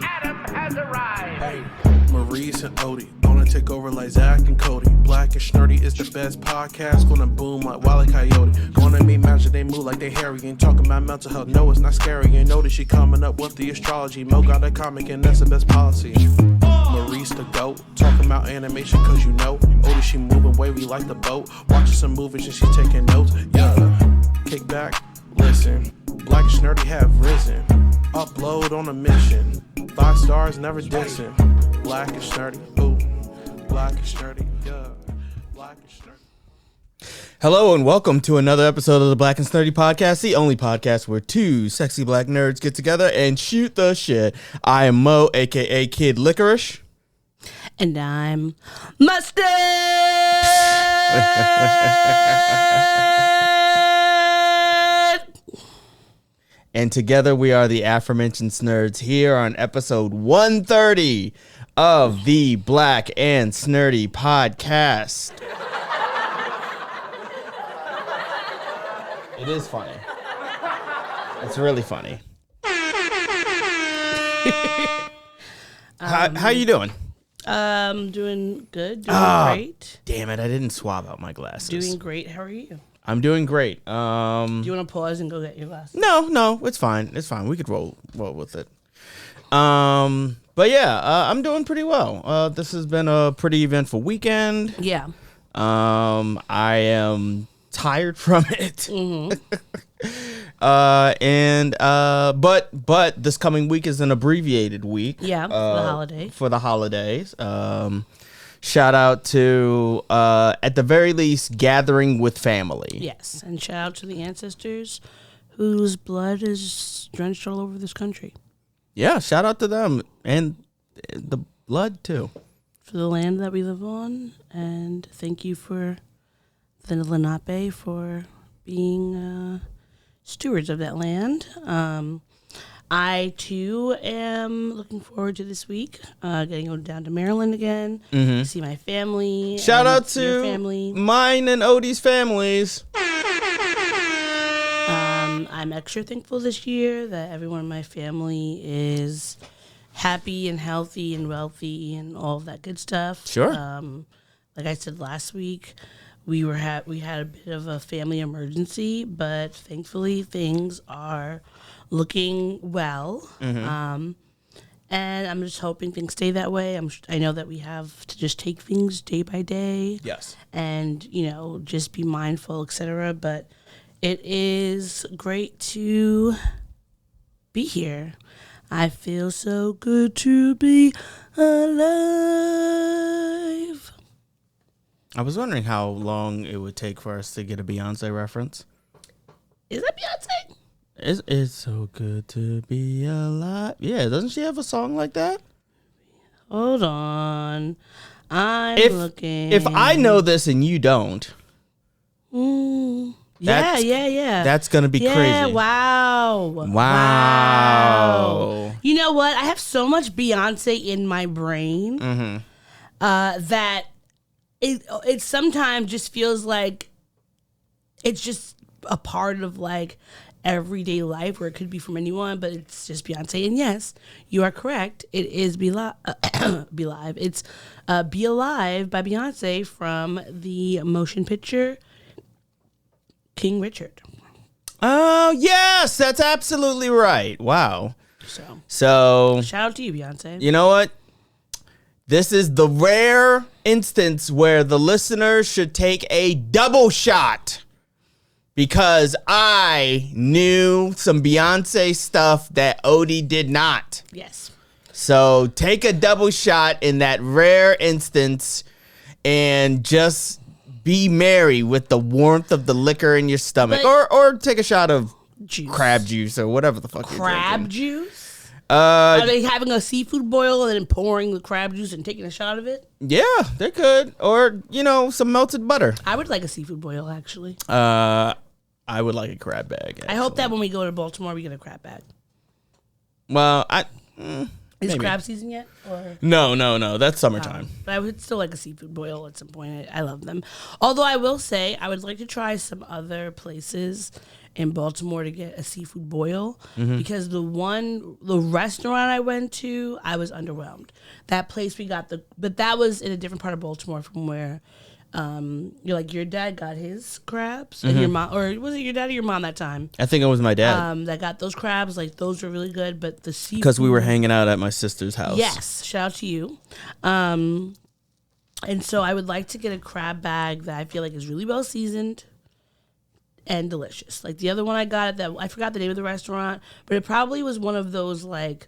Adam has arrived. Hey, Maurice and Odie gonna take over like Zach and Cody. Black and Snurdy is the best podcast. Gonna boom like Wile E. Coyote. Gonna make magic, they move like they hairy. Ain't talking about mental health, no, it's not scary. You know that she coming up with the astrology. Mo got a comic and that's the best policy. Maurice the goat, talking about animation cause you know. Odie, she moving wavy like the boat. Watching some movies and she taking notes. Yeah, kick back, listen. Black and Snurdy have risen. Upload on a mission. 5 stars, never dissing. Black and Snurdy, ooh. Black and Snurdy, yeah. Black and Snurdy. Hello and welcome to another episode of the Black and Snurdy Podcast, the only podcast where two sexy black nerds get together and shoot the shit. I am Mo, aka Kid Licorish. And I'm Mustard! And together we are the aforementioned Snurds here on episode 130 of the Black and Snurdy Podcast. It is funny. It's really funny. How you doing? Doing good, doing great. Damn it, I didn't swab out my glasses. Doing great. How are you? I'm doing great. Do you want to pause and go get your glasses? No, it's fine. It's fine. We could roll with it. But yeah, I'm doing pretty well. This has been a pretty eventful weekend. Yeah. I am tired from it. Mm-hmm. But this coming week is an abbreviated week. Yeah, for the holidays. Shout out to, at the very least, gathering with family. Yes, and shout out to the ancestors whose blood is drenched all over this country. Yeah, shout out to them and the blood too. For the land that we live on, and thank you for the Lenape for being stewards of that land. I, too, am looking forward to this week, getting to go down to Maryland again, see my family. Shout out to your family. Mine and Odie's families. I'm extra thankful this year that everyone in my family is happy and healthy and wealthy and all of that good stuff. Sure. Like I said last week, we had a bit of a family emergency, but thankfully things are looking well. And I'm just hoping things stay that way. I know that we have to just take things day by day. Yes. And, just be mindful, etc. But it is great to be here. I feel so good to be alive. I was wondering how long it would take for us to get a Beyonce reference. Is that Beyonce? It's so good to be alive. Yeah, doesn't she have a song like that? Hold on. I'm looking. If I know this and you don't. Yeah. That's going to be crazy. Yeah, wow. You know what? I have so much Beyonce in my brain that it sometimes just feels like it's just a part of like everyday life where it could be from anyone, but it's just Beyonce. And yes, you are correct. It is Be Live. It's Be Alive by Beyonce from the motion picture King Richard. Oh, yes, that's absolutely right. Wow. So shout out to you, Beyonce. You know what? This is the rare instance where the listeners should take a double shot. Because I knew some Beyonce stuff that Odie did not. Yes. So take a double shot in that rare instance and just be merry with the warmth of the liquor in your stomach. Or take a shot of juice. Crab juice or whatever the fuck you're drinking. Crab juice? Are they having a seafood boil and then pouring the crab juice and taking a shot of it? Yeah, they could. Or, some melted butter. I would like a seafood boil, actually. I would like a crab bag. Actually. I hope that when we go to Baltimore, we get a crab bag. Well, Is Is crab season yet? Or? No. That's summertime. But I would still like a seafood boil at some point. I love them. Although I will say I would like to try some other places in Baltimore to get a seafood boil because the restaurant I went to, I was underwhelmed. That place but that was in a different part of Baltimore from where your dad got his crabs and your mom, or was it your dad or your mom that time? I think it was my dad. That got those crabs. Like those were really good, but the seafood, because we were hanging out at my sister's house. Yes, shout out to you. And so I would like to get a crab bag that I feel like is really well seasoned and delicious. Like the other one I got I forgot the name of the restaurant, but it probably was one of those like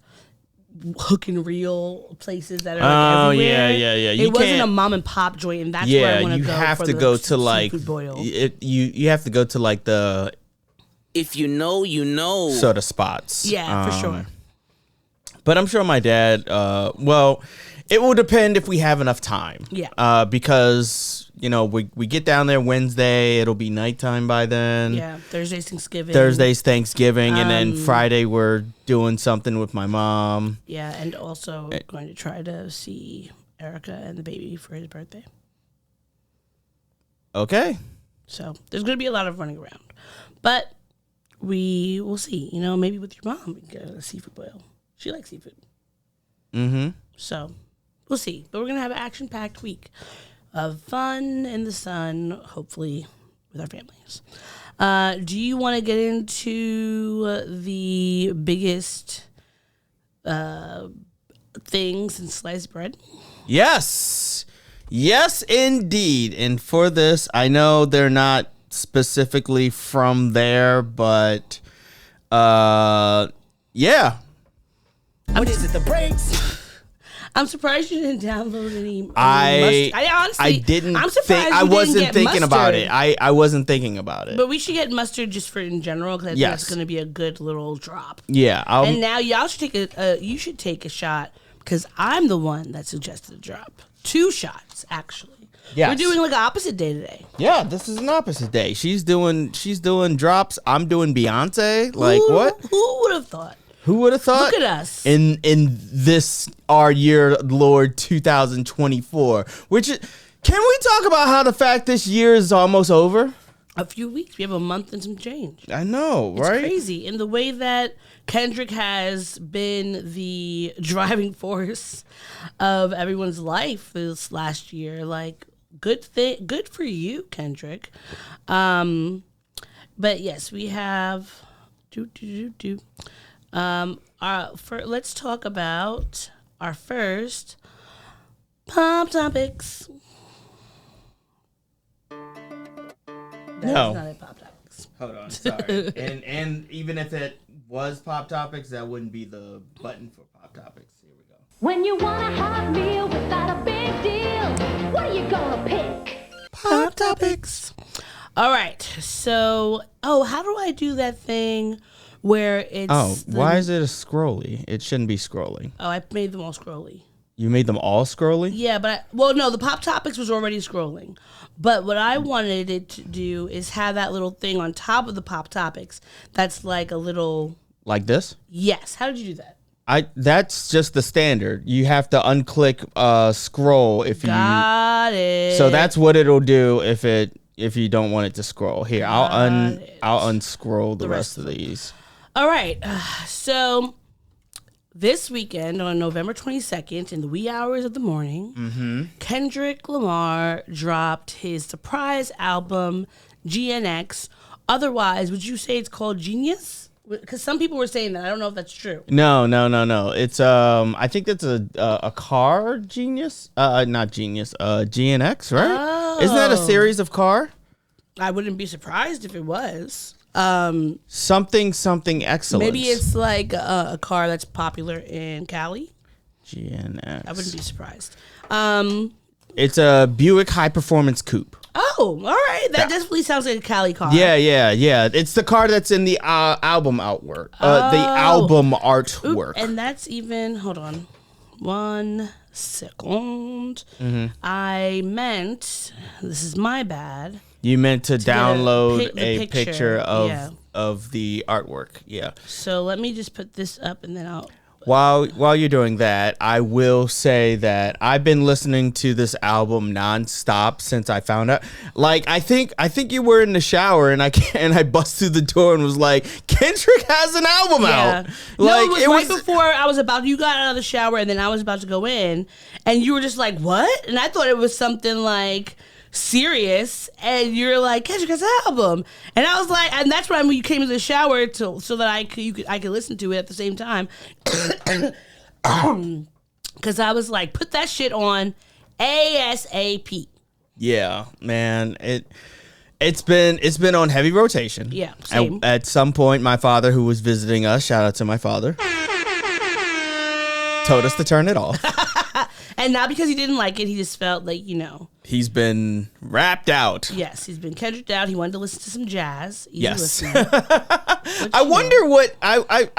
hook and reel places that are everywhere. Yeah. It wasn't a mom and pop joint, and that's where I want to go. You have to go to like you have to go to like the if you know sort of spots. Yeah, for sure. But I'm sure my dad. It will depend if we have enough time. Yeah. Because we get down there Wednesday, it'll be nighttime by then. Yeah. Thursday's Thanksgiving, and then Friday we're doing something with my mom. Yeah, and also going to try to see Erica and the baby for his birthday. Okay. So there's going to be a lot of running around, but we will see. Maybe with your mom, we can get a seafood boil. She likes seafood. Mm-hmm. So we'll see. But we're going to have an action-packed week of fun in the sun, hopefully with our families. Do you want to get into the biggest things in sliced bread? Yes, indeed. And for this, I know they're not specifically from there, but yeah. What is it, the breaks? I'm surprised you didn't download any mustard. I didn't. I'm surprised I wasn't thinking about it. I wasn't thinking about it. But we should get mustard just for in general because yes. that's going to be a good little drop. Yeah. And now y'all should take a shot because I'm the one that suggested a drop. 2 shots actually. Yes. We're doing like an opposite day today. Yeah, this is an opposite day. She's doing drops. I'm doing Beyonce. Like what? Who would have thought? Who would have thought? Look at us. In this our year, Lord 2024. Which is, can we talk about how the fact this year is almost over? A few weeks. We have a month and some change. I know, right? It's crazy. In the way that Kendrick has been the driving force of everyone's life this last year. Like, good for you, Kendrick. But yes, we have let's talk about our first pop topics. That's not a pop topics. Hold on, sorry. and even if it was pop topics, that wouldn't be the button for pop topics. Here we go. When you want a hot meal without a big deal, what are you gonna pick? Pop topics. All right. So, how do I do that thing where it's... why is it a scrolly? It shouldn't be scrolling. Oh, I made them all scrolly. You made them all scrolly? Yeah, but no, the pop topics was already scrolling. But what I wanted it to do is have that little thing on top of the pop topics that's like a little... Like this? Yes. How did you do that? That's just the standard. You have to unclick scroll if you... Got it. So that's what it'll do if you don't want it to scroll. Here, I'll unscroll the rest of these. All right. So this weekend on November 22nd in the wee hours of the morning, Kendrick Lamar dropped his surprise album, GNX. Otherwise, would you say it's called Genius? Because some people were saying that. I don't know if that's true. No. It's I think that's a car Genius. Not Genius. GNX, right? Oh. Isn't that a series of car? I wouldn't be surprised if it was. Something excellent. Maybe it's like a car that's popular in Cali. GNX. I wouldn't be surprised. It's a Buick high performance coupe. Oh, all right. That definitely sounds like a Cali car. Yeah. It's the car that's in the album artwork. The album artwork. And that's even, hold on 1 second. I meant, this is my bad. You meant to download the a picture of the artwork. Yeah. So let me just put this up and then I'll... While you're doing that, I will say that I've been listening to this album nonstop since I found out. Like, I think you were in the shower and I bust through the door and was like, Kendrick has an album out. Like, no, it was right before you got out of the shower and then I was about to go in and you were just like, what? And I thought it was something like serious, and you're like, Kendrick has an album, and I was like, and that's when you came to the shower so that I could listen to it at the same time, because I was like, put that shit on ASAP. Yeah, man, it's been on heavy rotation. Yeah, same. At some point, my father, who was visiting us, shout out to my father, told us to turn it off. And not because he didn't like it, he just felt like, he's been rapped out. Yes, he's been Kendricked out. He wanted to listen to some jazz. Yes. I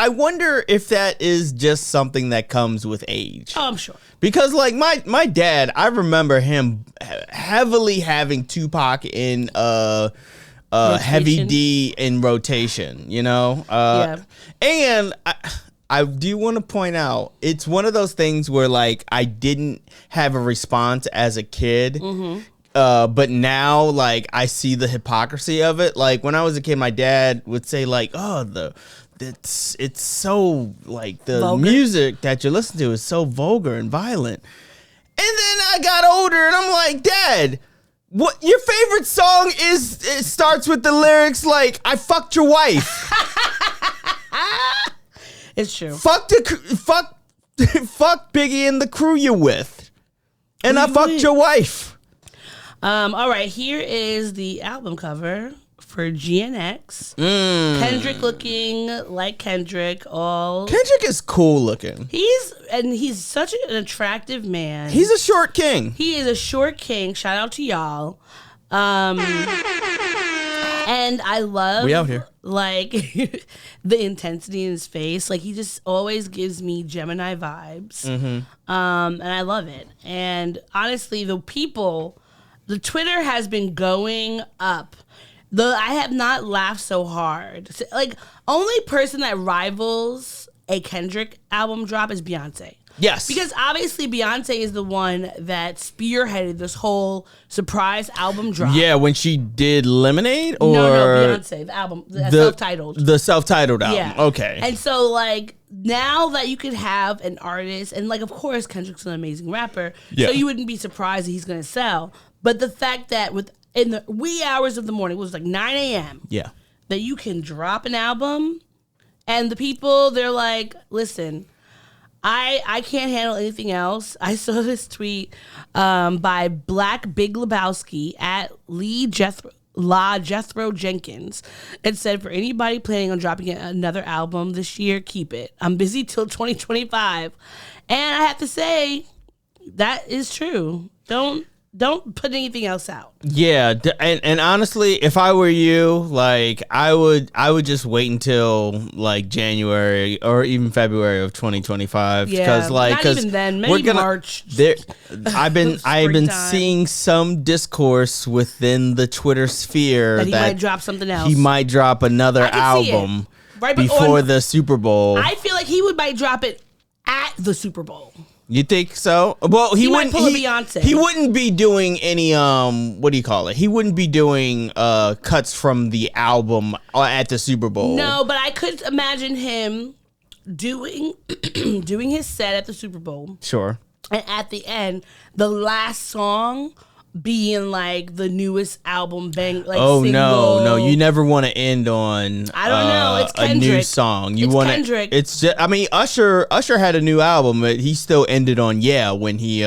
wonder if that is just something that comes with age. Oh, I'm sure. Because like my dad, I remember him heavily having Tupac in Heavy D in rotation, Yeah. And I do want to point out, it's one of those things where like I didn't have a response as a kid. Mm-hmm. But now, like, I see the hypocrisy of it. Like, when I was a kid, my dad would say, like, oh, it's so, like, the vulgar music that you listen to is so vulgar and violent. And then I got older, and I'm like, Dad, what your favorite song is? It starts with the lyrics like, I fucked your wife. It's true. Fuck Biggie and the crew you with. And I fucked your wife. All right, here is the album cover for GNX. Kendrick looking like Kendrick. Kendrick is cool looking. He's such an attractive man. He's a short king. He is a short king. Shout out to y'all. And I love we out here. Like the intensity in his face. Like he just always gives me Gemini vibes. Mm-hmm. And I love it. And honestly, the Twitter has been going up. I have not laughed so hard. Like, only person that rivals a Kendrick album drop is Beyonce. Yes. Because obviously Beyonce is the one that spearheaded this whole surprise album drop. Yeah, when she did Lemonade or No, Beyonce, the album, the self-titled. The self-titled album. Yeah. Okay. And so like now that you could have an artist, and like of course Kendrick's an amazing rapper, so you wouldn't be surprised that he's gonna sell. But the fact that in the wee hours of the morning, it was like 9 a.m. Yeah. that you can drop an album, and the people, they're like, listen, I can't handle anything else. I saw this tweet by Black Big Lebowski at Jethro Jenkins. It said, for anybody planning on dropping another album this year, keep it. I'm busy till 2025. And I have to say, that is true. Don't put anything else out. Yeah, and honestly, if I were you, like I would just wait until like January or even February of 2025. Yeah, because not even then. Maybe March. I've been seeing some discourse within the Twitter sphere that he might drop something else. He might drop another album before the Super Bowl. I feel like he might drop it at the Super Bowl. You think so? Well, he wouldn't pull a Beyonce. He wouldn't be doing any what do you call it? He wouldn't be doing cuts from the album at the Super Bowl. No, but I could imagine him doing his set at the Super Bowl. Sure. And at the end, the last song being like the newest album bang. Like single. No, you never want to end on. I don't know. It's Kendrick. A new song. You want Kendrick. It's just. I mean, Usher had a new album, but he still ended on when he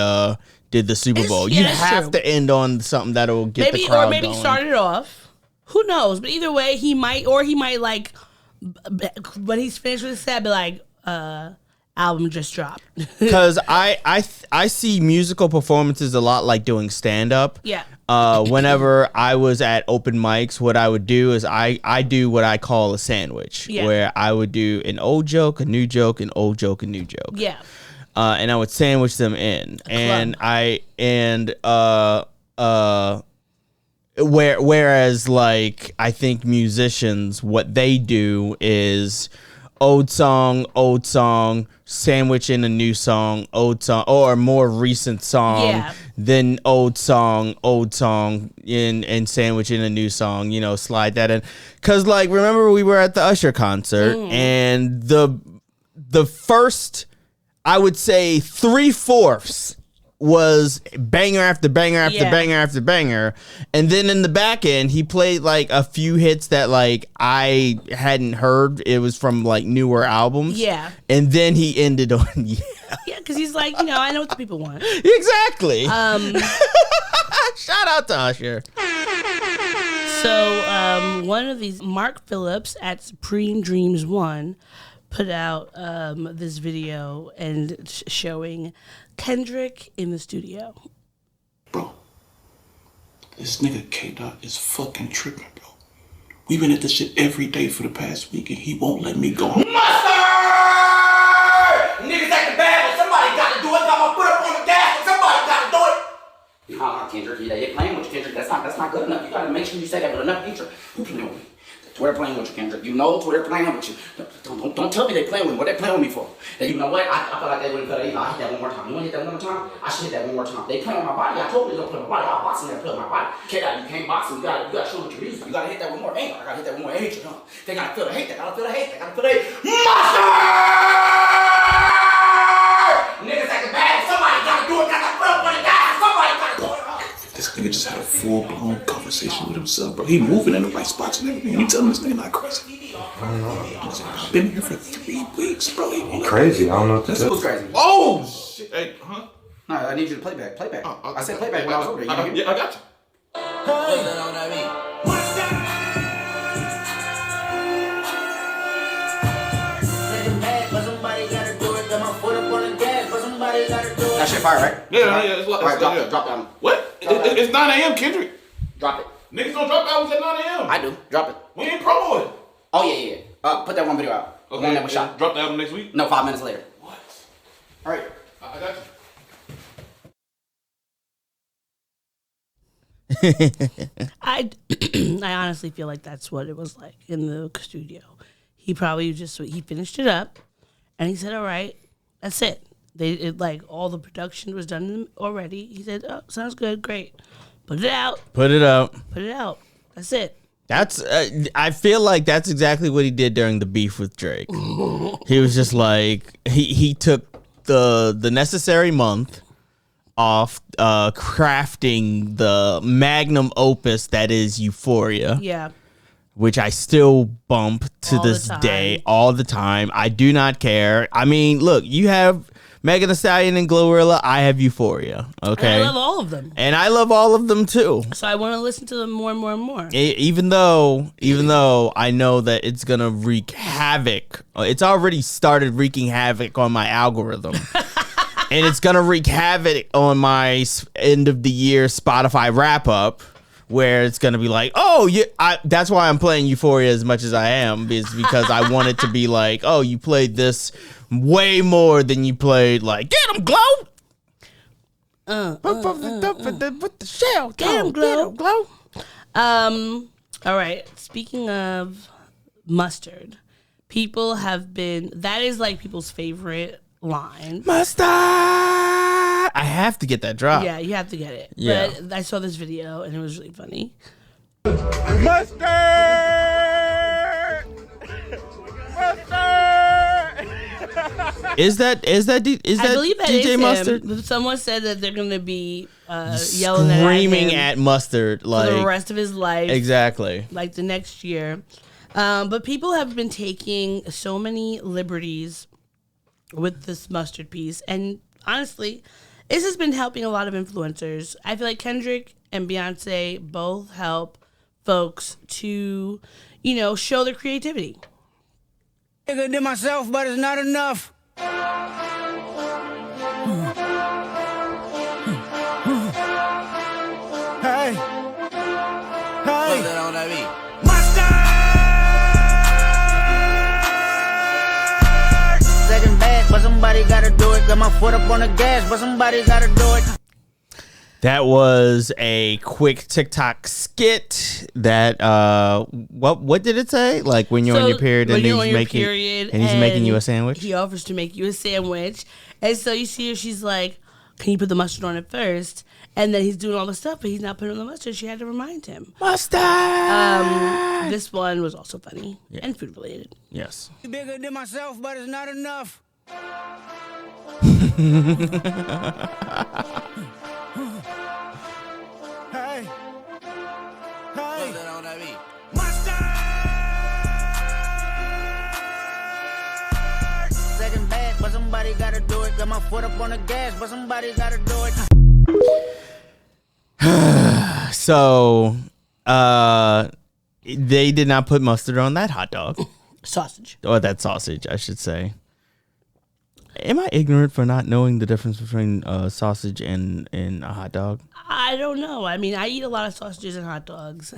did the Super Bowl. You have to end on something that'll get the crowd going. Start it off. Who knows? But either way, he might like when he's finished with the set, be like, album just dropped. Because I see musical performances a lot like doing stand-up. Yeah. Whenever I was at open mics, what I would do is I do what I call a sandwich, where I would do an old joke, a new joke, an old joke, a new joke. Yeah. And I would sandwich them in. Whereas like I think musicians, what they do is old song, sandwich in a new song, old song, or a more recent song, then old song, and sandwich in a new song, you know, slide that in. Cause like, remember we were at the Usher concert and the first, I would say 3/4 was banger after banger after banger after banger, and then in the back end he played like a few hits that like I hadn't heard. It was from like newer albums, and then he ended on because he's like, you know, I know what the people want. Exactly. Shout out to Usher. So one of these, Mark Phillips at Supreme Dreams 1 put out this video and showing Kendrick in the studio. Bro, this nigga K-Dot is fucking tripping, bro. We've been at this shit every day for the past week and he won't let me go. Mustard! Niggas acting bad, but somebody got to do it. Got my foot up on the gas, but somebody got to do it. Nah, Kendrick, they're playing with you, Kendrick. That's not good enough. You got to make sure you say that with enough feature. Who playing with me? Twitter playing with you, Kendrick. You know Twitter playing with you. Don't tell me they playing with me. What they playing with me for? You know what? I feel like they wouldn't cut it either. I hit that one more time. You want to hit that one more time? I should hit that one more time. They playing with my body. I told you they don't play with my body. I'll box them and play with my body. You can't box them. You gotta show what you're using. You gotta hit that one more anger. I gotta hit that one more hatred, huh? They gotta feel the hate. They gotta feel the hate. They gotta feel the hate. Mustard! Niggas acting bad. Somebody gotta do it. Got to put up on the guy. Somebody gotta do it, huh? This nigga just had a full-blown conversation with himself, bro. He moving in the right spots and everything. You telling this nigga not crazy? I don't know. I've been here for 3 weeks, bro. Crazy. I don't know what to This do. was crazy. Oh, shit. Hey, huh? No, I need you to play back. Play back. I said play back. Yeah, I got you. That shit fire, right? Yeah, it's Alright, drop that one. What? It's 9 a.m., Kendrick. Drop it. Niggas don't drop albums at 9 a.m. I do. Drop it. We ain't promoing. Oh, yeah. Put that one video out. The one that was shot. Drop the album next week? No, 5 minutes later. What? Alright. I got you. I honestly feel like that's what it was like in the studio. He probably he finished it up, and he said, "All right, that's it." Like all the production was done already. He said, "Oh, sounds good, great. Put it out. Put it out. That's it." That's I feel like that's exactly what he did during the beef with Drake. He was just like he took the necessary month off crafting the magnum opus that is Euphoria. Yeah. Which I still bump to All this the time. day, all the time. I do not care. I mean, look, you have Megan Thee Stallion and Glorilla. I have Euphoria. Okay, And I love all of them. and I love all of them too. So I want to listen to them more and more and more. Even though I know that it's gonna wreak havoc. It's already started wreaking havoc on my algorithm. And it's gonna wreak havoc on my end of the year Spotify wrap up, where it's gonna be like, oh, that's why I'm playing Euphoria as much as I am, is because I want it to be like, oh, you played this way more than you played like Get 'em Glow. With the shell, Get 'em, Glow. Glow. All right. Speaking of mustard, that is like people's favorite line. Mustard. I have to get that drop. Yeah, you have to get it. Yeah. But I saw this video and it was really funny. Mustard. Is that I believe that DJ is Mustard? him. Someone said that they're gonna be yelling Screaming at him at Mustard for like the rest of his life. exactly. Like the next year. But people have been taking so many liberties with this mustard piece. And honestly, this has been helping a lot of influencers. I feel like Kendrick and Beyonce both help folks to, show their creativity. Nigga did myself, but it's not enough. Hey. Second bad, but somebody gotta do it. Got my foot up on the gas, but somebody gotta do it. That was a quick TikTok skit that what did it say? Like when you're on your period and he's making you a sandwich. He offers to make you a sandwich, and so you see her. She's like, "Can you put the mustard on it first?" And then he's doing all the stuff, but he's not putting on the mustard. She had to remind him. Mustard. This one was also funny and food related. Yes. Bigger than myself, but it's not enough. Hey. Hey. Second bad, but somebody gotta do it. Got my foot up on the gas, but somebody gotta do it. So, they did not put mustard on that hot dog. Sausage. Or that sausage, I should say. Am I ignorant for not knowing the difference between sausage and a hot dog? I don't know. I mean, I eat a lot of sausages and hot dogs.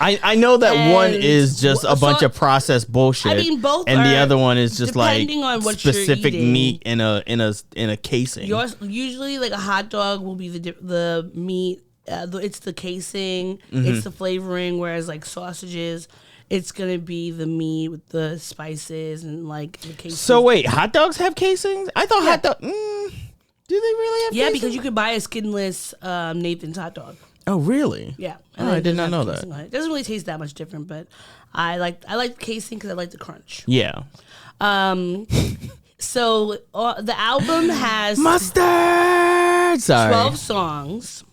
I know that And one is just a bunch of processed bullshit. I mean, both and the are, other one is just like depending on what you're specific eating. meat in a casing. Yours usually like a hot dog will be the meat. It's the casing. Mm-hmm. It's the flavoring. Whereas like sausages, it's gonna be the meat with the spices and like the casing. So wait, hot dogs have casings? I thought hot dog. Do they really have? Yeah, casings? because you could buy a skinless Nathan's hot dog. Oh really? Yeah, Oh, I did not know that. It doesn't really taste that much different, but I like casing because I like the crunch. Yeah. So the album has Mustard. Sorry. 12 songs,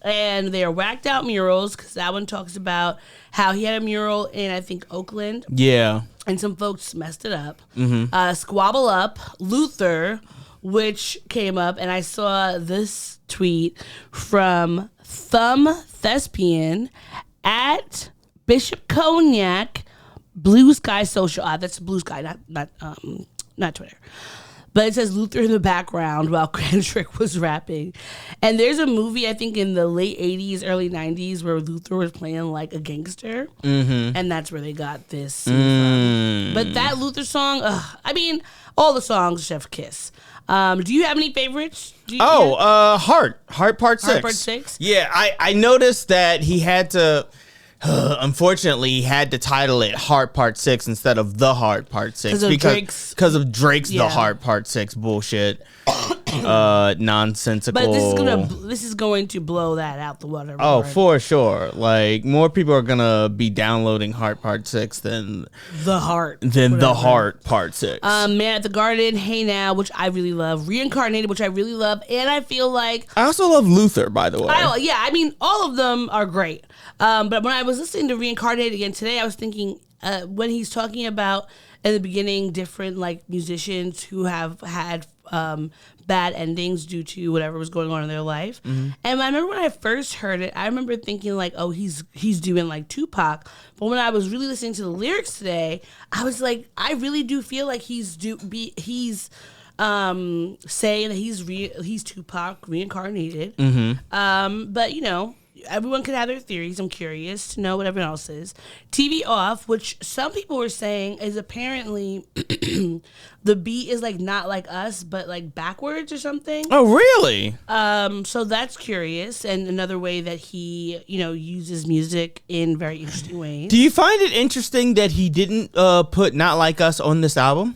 and they're whacked out murals because that one talks about how he had a mural in, I think, Oakland, Yeah. and some folks messed it up. Mm-hmm. Squabble Up, Luther, which came up, and I saw this tweet from Thumb Thespian at Bishop Cognac, Blue Sky Social. That's Blue Sky, not Twitter. But it says Luther in the background while Kendrick was rapping. And there's a movie, I think, in the late 80s, early 90s, where Luther was playing like a gangster. Mm-hmm. And that's where they got this scene from. But that Luther song, I mean, all the songs, Chef Kiss. Do you have any favorites? Heart Part 6. Heart Part 6? Yeah, I noticed that he had to. Unfortunately, he had to title it Heart Part 6 instead of The Heart Part 6 because of Drake's The Heart Part 6 bullshit. Nonsensical. But this is going to blow that out the water. Oh, for sure. Like more people are gonna be downloading Heart Part 6 than The Heart Part 6. Man at the Garden, Hey Now, which I really love, Reincarnated, which I really love, and I feel like I also love Luther, by the way. I mean all of them are great. But when I was listening to Reincarnated again today, I was thinking when he's talking about in the beginning different like musicians who have had bad endings due to whatever was going on in their life. Mm-hmm. And I remember when I first heard it, I remember thinking like, oh, he's doing like Tupac. But when I was really listening to the lyrics today, I was like, I really do feel like he's saying that he's Tupac reincarnated. Mm-hmm. But you know, everyone could have their theories. I'm curious to know what everyone else is. TV Off, which some people were saying is apparently the beat is like not like us, but like backwards or something. Oh, really? So that's curious, and another way that he, uses music in very interesting ways. Do you find it interesting that he didn't put Not Like Us on this album?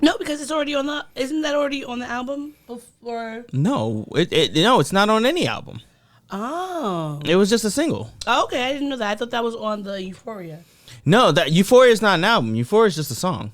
No, because it's already isn't that already on the album before? No, it's not on any album. Oh. It was just a single. Oh, okay, I didn't know that. I thought that was on the Euphoria. No, that Euphoria is not an album. Euphoria is just a song.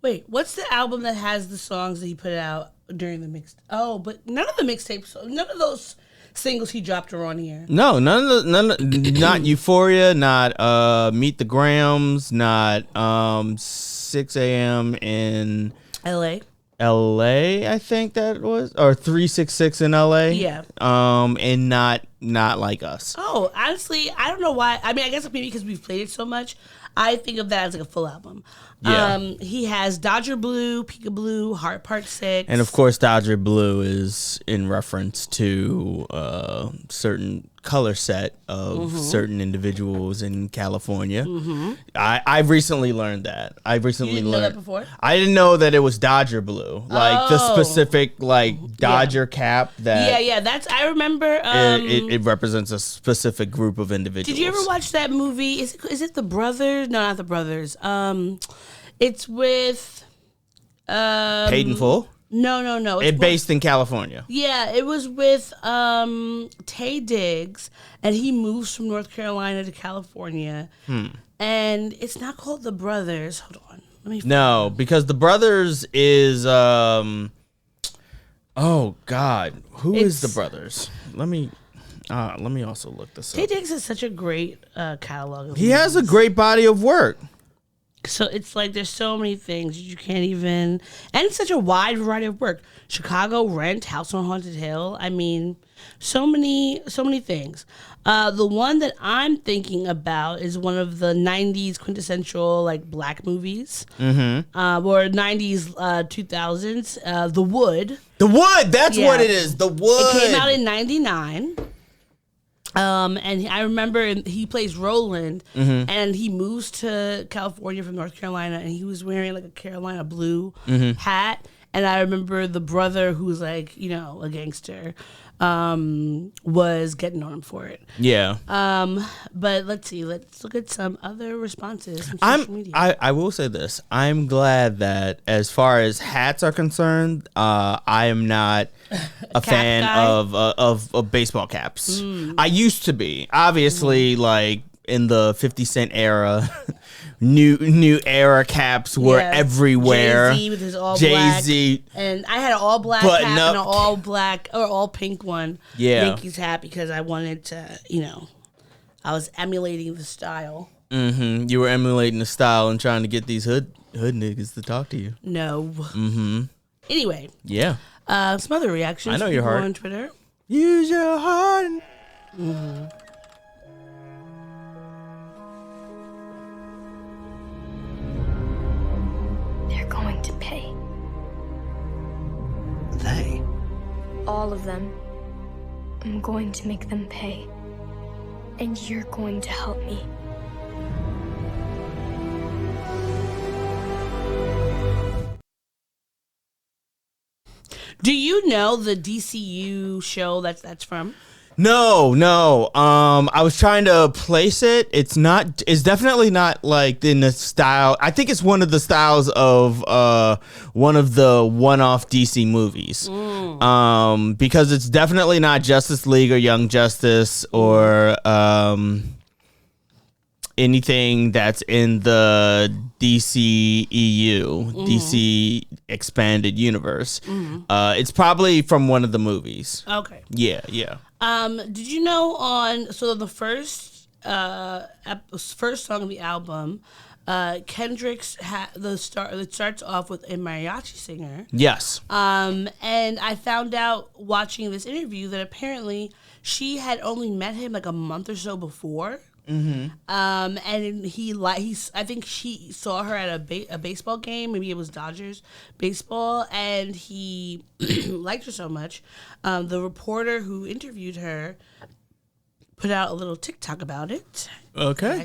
Wait, what's the album that has the songs that he put out during the mix? Oh, but none of the mixtapes, none of those singles he dropped are on here. No, not Euphoria, not Meet the Grams, not 6 a.m. in LA, I think that was, or 366 in LA. Yeah. And not Like Us. Oh, honestly, I don't know why. I mean, I guess maybe because we've played it so much, I think of that as like a full album. Yeah. He has Dodger Blue, Peekaboo, Heart Part 6. And of course, Dodger Blue is in reference to certain color set of certain individuals in California. I've recently learned that. You didn't know that before? I didn't know that it was Dodger blue, like the specific like Dodger cap that. Yeah. That's I remember. It represents a specific group of individuals. Did you ever watch that movie? Is it The Brothers? No, not The Brothers. It's with Paid in Full? No. It's based in California. Yeah, it was with Taye Diggs, and he moves from North Carolina to California. And it's not called The Brothers. Hold on. Let me No, because The Brothers is oh God. Who is The Brothers? Let me also look this up. Taye Diggs has such a great catalog. He has a great body of work. So it's like there's so many things you can't even, and it's such a wide variety of work. Chicago, Rent, House on Haunted Hill. I mean, so many things. The one that I'm thinking about is one of the '90s quintessential like black movies, or '90s 2000s. The Wood. The Wood. That's what it is. The Wood. It came out in '99. And I remember he plays Roland, and he moves to California from North Carolina, and he was wearing like a Carolina blue hat. And I remember the brother, who's like, you know, a gangster, was getting on him for it. Yeah. But let's see. Let's look at some other responses from social media. I will say this. I'm glad that as far as hats are concerned, I am not a fan of baseball caps. I used to be. Obviously, like in the 50 Cent era, new era caps were everywhere. Jay-Z with his all Jay-Z. black. And I had an all black hat and an all black or all pink one. Yeah. Yankees hat because I wanted to, you know, I was emulating the style. You were emulating the style and trying to get these hood niggas to talk to you. No. Anyway. Yeah. Some other reactions. I know your heart. On Twitter. Use your heart. They're going to pay. They? All of them. I'm going to make them pay. And you're going to help me. Do you know the DCU show that's from? No. I was trying to place it. It's definitely not like in the style. I think it's one of the styles of one of the one-off DC movies. Because it's definitely not Justice League or Young Justice or anything that's in the DCEU, DC Expanded Universe. It's probably from one of the movies. Okay. Yeah. Did you know the first song of the album, Kendrick's it starts off with a mariachi singer. Yes. And I found out watching this interview that apparently she had only met him like a month or so before. And I think she saw her at a baseball game. Maybe it was Dodgers baseball, and he liked her so much. The reporter who interviewed her put out a little TikTok about it. Okay.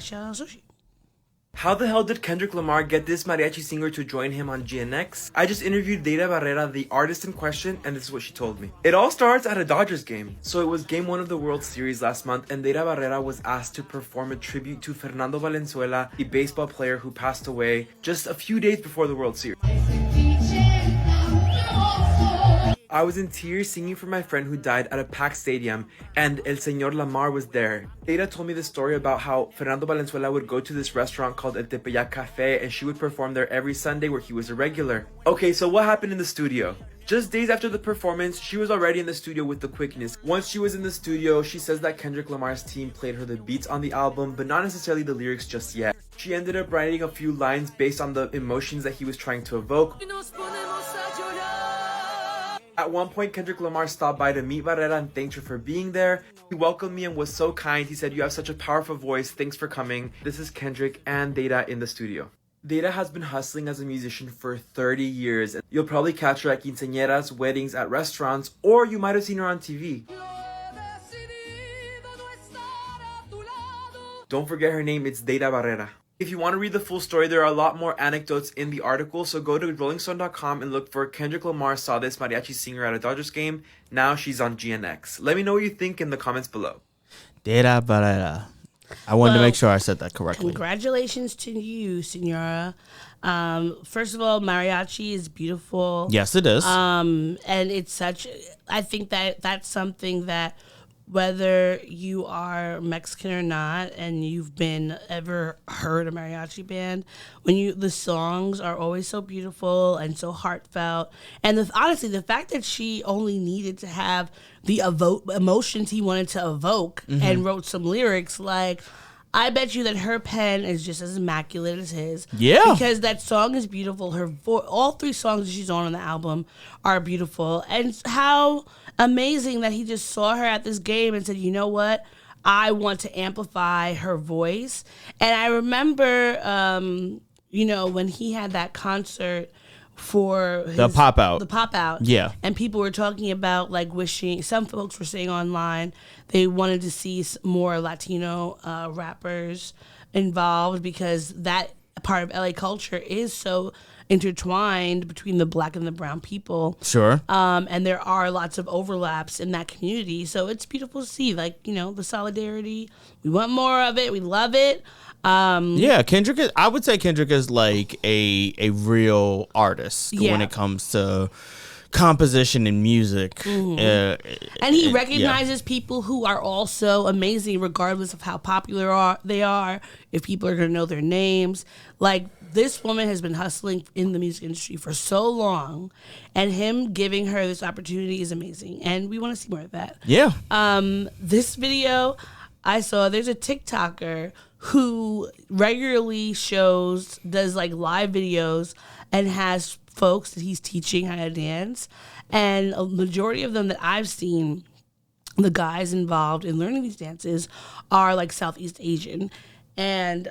How the hell did Kendrick Lamar get this mariachi singer to join him on GNX? I just interviewed Deira Barrera, the artist in question, and this is what she told me. It all starts at a Dodgers game. So it was game 1 of the World Series last month, and Deira Barrera was asked to perform a tribute to Fernando Valenzuela, the baseball player who passed away just a few days before the World Series. I was in tears singing for my friend who died at a packed stadium, and El Señor Lamar was there. Deira told me the story about how Fernando Valenzuela would go to this restaurant called El Tepeyac Cafe, and she would perform there every Sunday where he was a regular. Okay, so what happened in the studio? Just days after the performance, she was already in the studio with the quickness. Once she was in the studio, she says that Kendrick Lamar's team played her the beats on the album, but not necessarily the lyrics just yet. She ended up writing a few lines based on the emotions that he was trying to evoke. At one point, Kendrick Lamar stopped by to meet Barrera and thanked her for being there. He welcomed me and was so kind. He said, "You have such a powerful voice. Thanks for coming." This is Kendrick and Deira in the studio. Deira has been hustling as a musician for 30 years. You'll probably catch her at quinceañeras, weddings, at restaurants, or you might have seen her on TV. Don't forget her name, it's Deida Barrera. If you want to read the full story, there are a lot more anecdotes in the article, so go to rollingstone.com and look for Kendrick Lamar saw this mariachi singer at a Dodgers game. Now she's on GNX. Let me know what you think in the comments below. Deida Barrera. I wanted to make sure I said that correctly. Congratulations to you, Senora. First of all, mariachi is beautiful. Yes, it is. And it's I think that's something that whether you are Mexican or not and you've ever heard a mariachi band, the songs are always so beautiful and so heartfelt. And honestly, the fact that she only needed to have the emotions he wanted to evoke and wrote some lyrics, like, I bet you that her pen is just as immaculate as his. Yeah. Because that song is beautiful. All 3 songs that she's on the album are beautiful. And how amazing that he just saw her at this game and said, you know what? I want to amplify her voice. And I remember, when he had that concert for the pop out. The pop out. Yeah. And people were talking about some folks were saying online they wanted to see more Latino rappers involved because that part of LA culture is so intertwined between the black and the brown people. Sure. And there are lots of overlaps in that community. So it's beautiful to see, the solidarity. We want more of it. We love it. Kendrick I would say Kendrick is like a real artist when it comes to composition and music. And he recognizes people who are also amazing regardless of how popular they are, if people are going to know their names. Like, this woman has been hustling in the music industry for so long, and him giving her this opportunity is amazing, and we want to see more of that. Yeah. This video I saw, there's a TikToker who regularly does like live videos and has folks that he's teaching how to dance. And a majority of them that I've seen, the guys involved in learning these dances are like Southeast Asian. And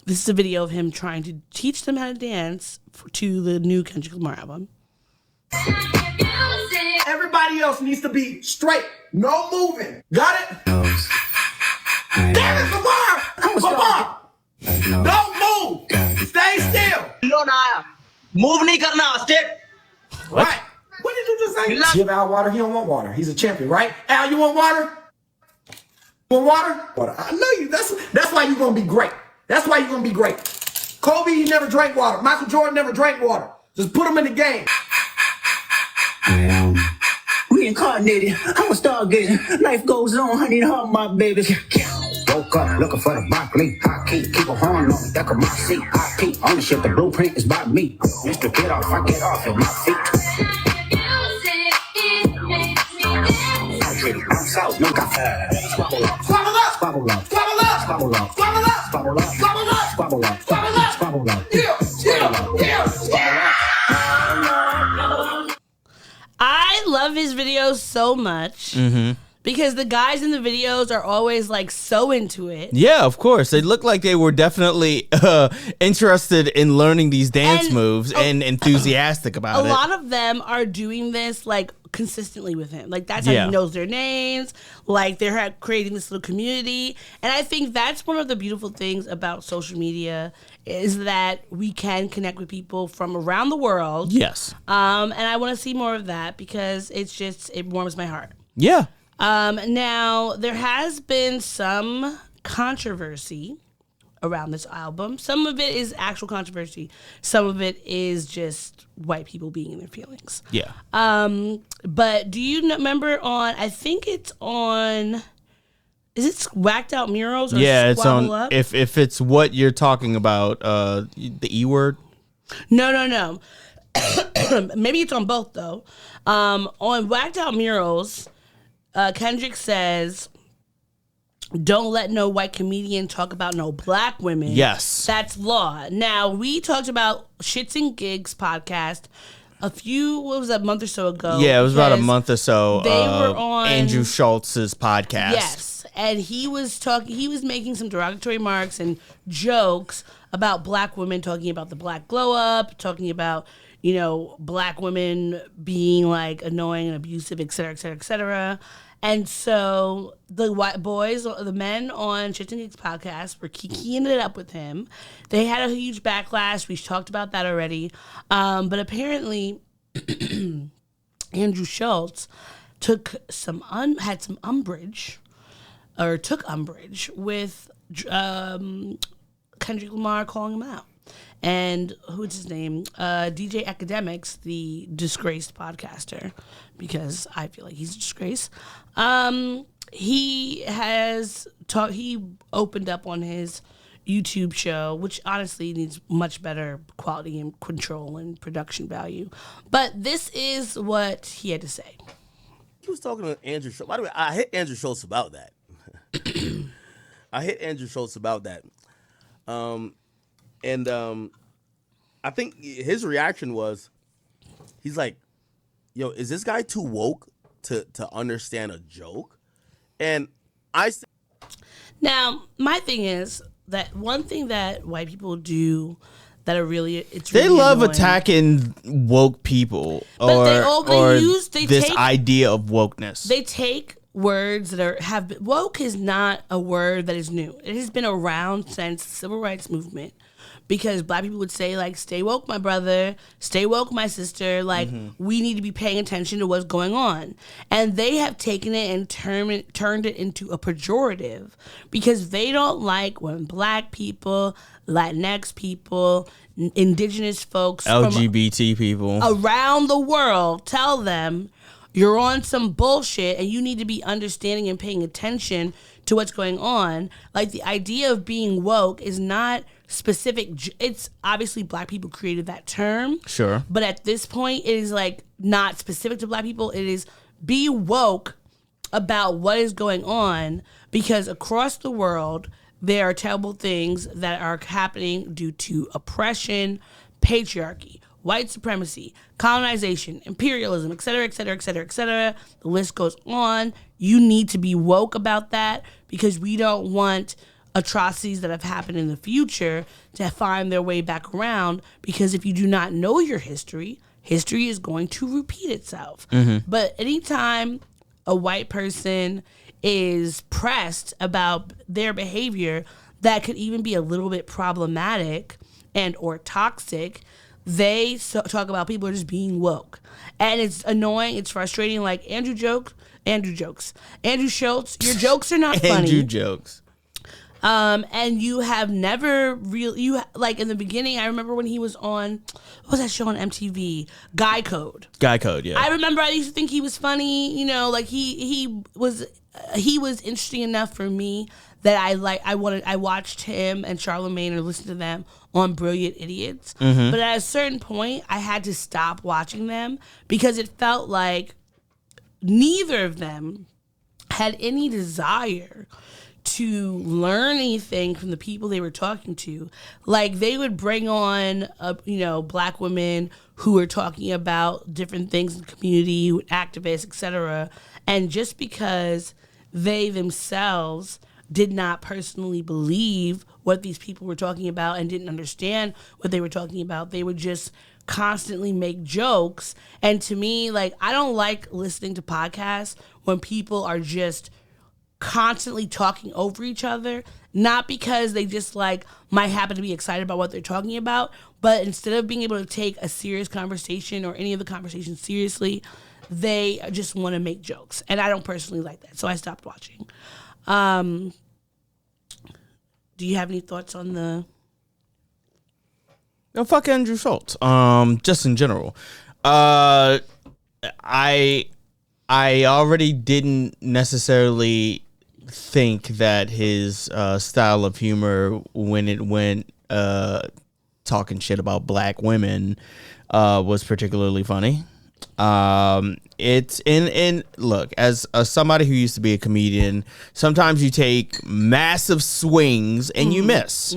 this is a video of him trying to teach them how to dance to the new Kendrick Lamar album. Everybody else needs to be straight. No moving. Got it? Damn it, Lamar! Don't move! Stay still! Move nahi karna, stay. Right. What did you just say? Give Al water. He don't want water. He's a champion, right? Al, you want water? You want water? Water. I know you. That's why you're going to be great. That's why you're going to be great. Kobe, he never drank water. Michael Jordan never drank water. Just put him in the game. Reincarnated. I'm a stargazer. Life goes on, honey, to all my babies. Woke up looking for the broccoli. I keep a horn on me, that could my seat. I keep ownership, the blueprint is by me. Mr. Get Off, I get off at my feet. I'm south, no café. Squabble up, squabble up, squabble up, squabble up, squabble up, squabble up, squabble up, squabble up, squabble up, squabble up, squabble up, squabble up. I love his videos so much because the guys in the videos are always like so into it. Yeah, of course. They look like they were definitely interested in learning these dance moves and enthusiastic about it. A lot of them are doing this like consistently with him. Like, that's how he knows their names. Like, they're creating this little community. And I think that's one of the beautiful things about social media is that we can connect with people from around the world. Yes. And I want to see more of that because it warms my heart. Yeah. Now, there has been some controversy around this album. Some of it is actual controversy. Some of it is just white people being in their feelings. Yeah. But do you remember I think it's on, is it Whacked Out Murals or it's Squabble on, Up? if it's what you're talking about, the E word? No. Maybe it's on both, though. On Whacked Out Murals, Kendrick says, "Don't let no white comedian talk about no black women." Yes. That's law. Now, we talked about Shits and Gigs podcast a month or so ago. Yeah, it was about a month or so. They were on Andrew Schultz's podcast. Yes. And he was making some derogatory remarks and jokes about black women, talking about the black glow up, talking about, black women being like annoying and abusive, et cetera, et cetera, et cetera. And so the white boys, the men on Shits and Geeks podcast were kikiing it up with him. They had a huge backlash. We talked about that already. But apparently, Andrew Schultz took some umbrage with Kendrick Lamar calling him out. And who's his name? DJ Academics, the disgraced podcaster, because I feel like he's a disgrace. He opened up on his YouTube show, which honestly needs much better quality and control and production value. But this is what he had to say. He was talking to Andrew Schultz. By the way, I hit Andrew Schultz about that. I think his reaction was, he's like, yo, is this guy too woke to understand a joke? And now, my thing is that one thing that white people do that are really, they love annoying. attacking woke people this idea of wokeness. They take words that woke is not a word that is new. It has been around since the civil rights movement. Because black people would say, like, stay woke, my brother, stay woke, my sister, like, we need to be paying attention to what's going on. And they have taken it and turned it into a pejorative because they don't like when black people, Latinx people, indigenous folks, LGBT people around the world tell them you're on some bullshit and you need to be understanding and paying attention to what's going on. Like, the idea of being woke is not specific. It's obviously black people created that term. Sure. But at this point, it is like not specific to black people. It is be woke about what is going on because across the world, there are terrible things that are happening due to oppression, patriarchy, white supremacy, colonization, imperialism, et cetera, et cetera, et cetera, et cetera. The list goes on. You need to be woke about that because we don't want atrocities that have happened in the future to find their way back around, because if you do not know your history is going to repeat itself. But anytime a white person is pressed about their behavior that could even be a little bit problematic and or toxic, they talk about people are just being woke. And it's annoying, it's frustrating. Like Andrew Schultz, your jokes are not funny. Andrew jokes. And you have never really, like in the beginning, I remember when he was on, what was that show on MTV? Guy Code, yeah. I remember I used to think he was funny, you know, like he was interesting enough for me that I watched him and Charlamagne or listened to them on Brilliant Idiots. But at a certain point, I had to stop watching them because it felt like neither of them had any desire to learn anything from the people they were talking to. Like, they would bring on, black women who were talking about different things in the community, activists, etc. And just because they themselves did not personally believe what these people were talking about and didn't understand what they were talking about, they would just constantly make jokes. And to me, like, I don't like listening to podcasts when people are just constantly talking over each other, not because they just like might happen to be excited about what they're talking about, but instead of being able to take a serious conversation or any of the conversations seriously, they just want to make jokes. And I don't personally like that, so I stopped watching. Do you have any thoughts on the... No, fuck Andrew Schultz. Just in general. I already didn't necessarily think that his style of humor when it went talking shit about black women was particularly funny. It's in look, as somebody who used to be a comedian, sometimes you take massive swings and you miss.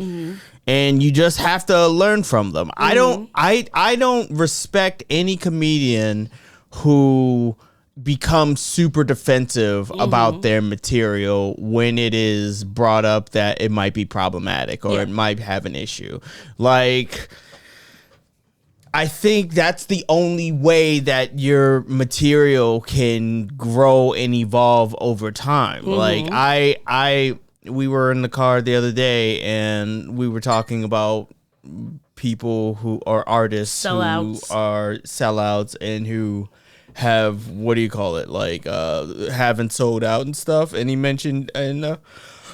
And you just have to learn from them. I don't respect any comedian who becomes super defensive about their material when it is brought up that it might be problematic or it might have an issue. Like, I think that's the only way that your material can grow and evolve over time. Like we were in the car the other day and we were talking about people who are artists who are sellouts and who have, what do you call it, like haven't sold out and stuff. And he mentioned, and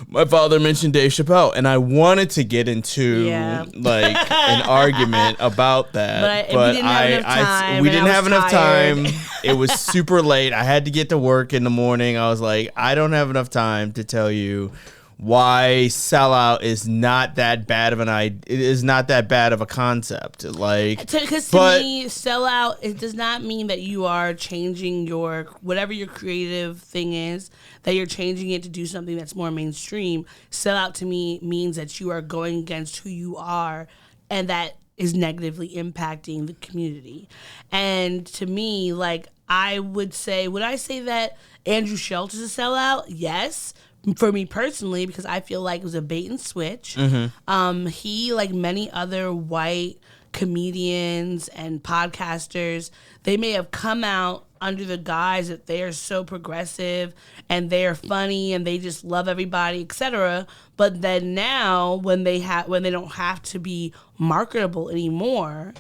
my father mentioned Dave Chappelle, and I wanted to get into like an argument about that, but we didn't have enough time. It was super late. I had to get to work in the morning. I was like, I don't have enough time to tell you why sellout is not that bad of an idea. It is not that bad of a concept. Like, because to me, sellout, it does not mean that you are changing your whatever your creative thing is, that you're changing it to do something that's more mainstream. Sellout to me means that you are going against who you are, and that is negatively impacting the community. And to me, like, I would say that Andrew Schultz is a sellout? Yes. For me personally, because I feel like it was a bait and switch. He, like many other white comedians and podcasters, they may have come out under the guise that they are so progressive and they are funny and they just love everybody, etc. But then now, when they don't have to be marketable anymore,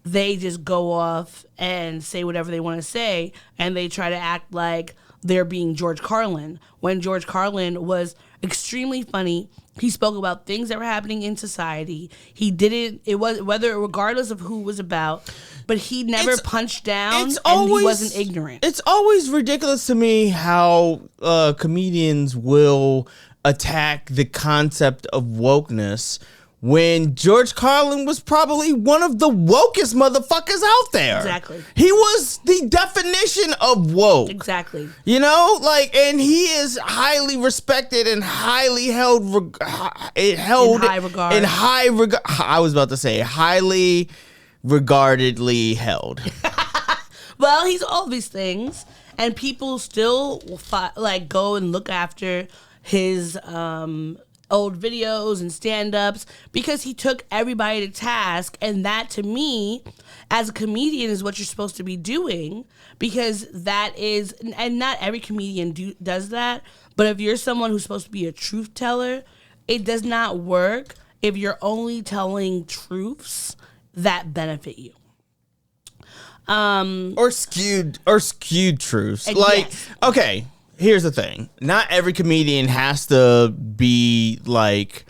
they just go off and say whatever they want to say, and they try to act like they're being George Carlin, when George Carlin was extremely funny. He spoke about things that were happening in society. He didn't, regardless of who it was about, but he never punched down, and he wasn't ignorant. It's always ridiculous to me how comedians will attack the concept of wokeness when George Carlin was probably one of the wokest motherfuckers out there. Exactly. He was the definition of woke. Exactly. You know, like, and he is highly respected and highly held in high regard. I was about to say highly regardedly held. Well, he's all these things, and people still go and look after his old videos and stand-ups because he took everybody to task, and that to me as a comedian is what you're supposed to be doing, because that is, and not every comedian does that, but if you're someone who's supposed to be a truth teller, it does not work if you're only telling truths that benefit you. Or skewed truths. Like, yes. Okay, here's the thing. Not every comedian has to be like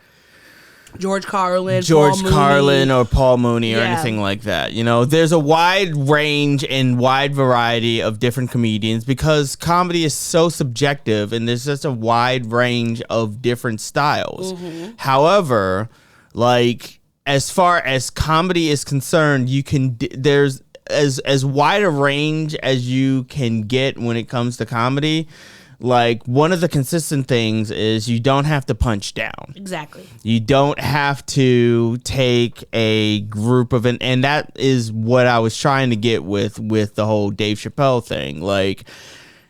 George Carlin or Paul Mooney or anything like that. You know, there's a wide range and wide variety of different comedians because comedy is so subjective and there's just a wide range of different styles. However, like, as far as comedy is concerned, there's as wide a range as you can get when it comes to comedy. Like, one of the consistent things is you don't have to punch down. Exactly. You don't have to take a group of and that is what I was trying to get with the whole Dave Chappelle thing. Like,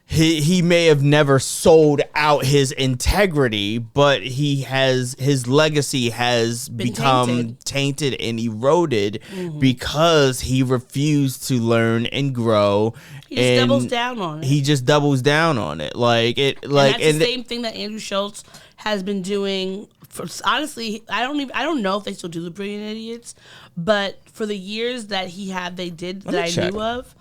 he may have never sold out his integrity, but his legacy has become tainted and eroded because he refused to learn and grow. He just doubles down on it. He just doubles down on it. Like it. Like, and that's the same thing that Andrew Schultz has been doing. Honestly, I don't know if they still do the Brilliant Idiots, but for the years that they did that I knew of.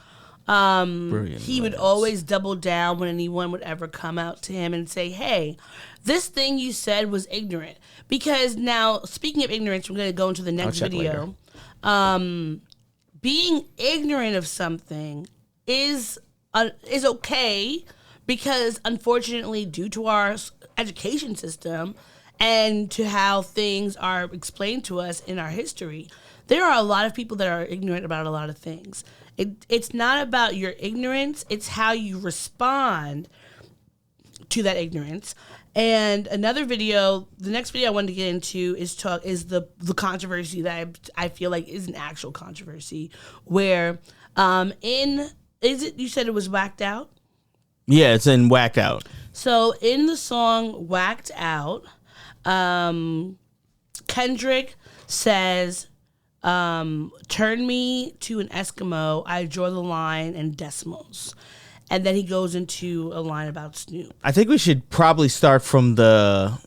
He would always double down when anyone would ever come out to him and say, hey, this thing you said was ignorant. Because now, speaking of ignorance, we're going to go into the next video. Being ignorant of something is okay, because unfortunately, due to our education system and to how things are explained to us in our history, there are a lot of people that are ignorant about a lot of things. It's not about your ignorance, it's how you respond to that ignorance. And another video, the next video I wanted to get into is the controversy that I feel like is an actual controversy, where you said it was Whacked Out? Yeah, it's in Whacked Out. So in the song Whacked Out, Kendrick says, Turn me to an Eskimo, I draw the line in decimals. And then he goes into a line about Snoop. I think we should probably start from the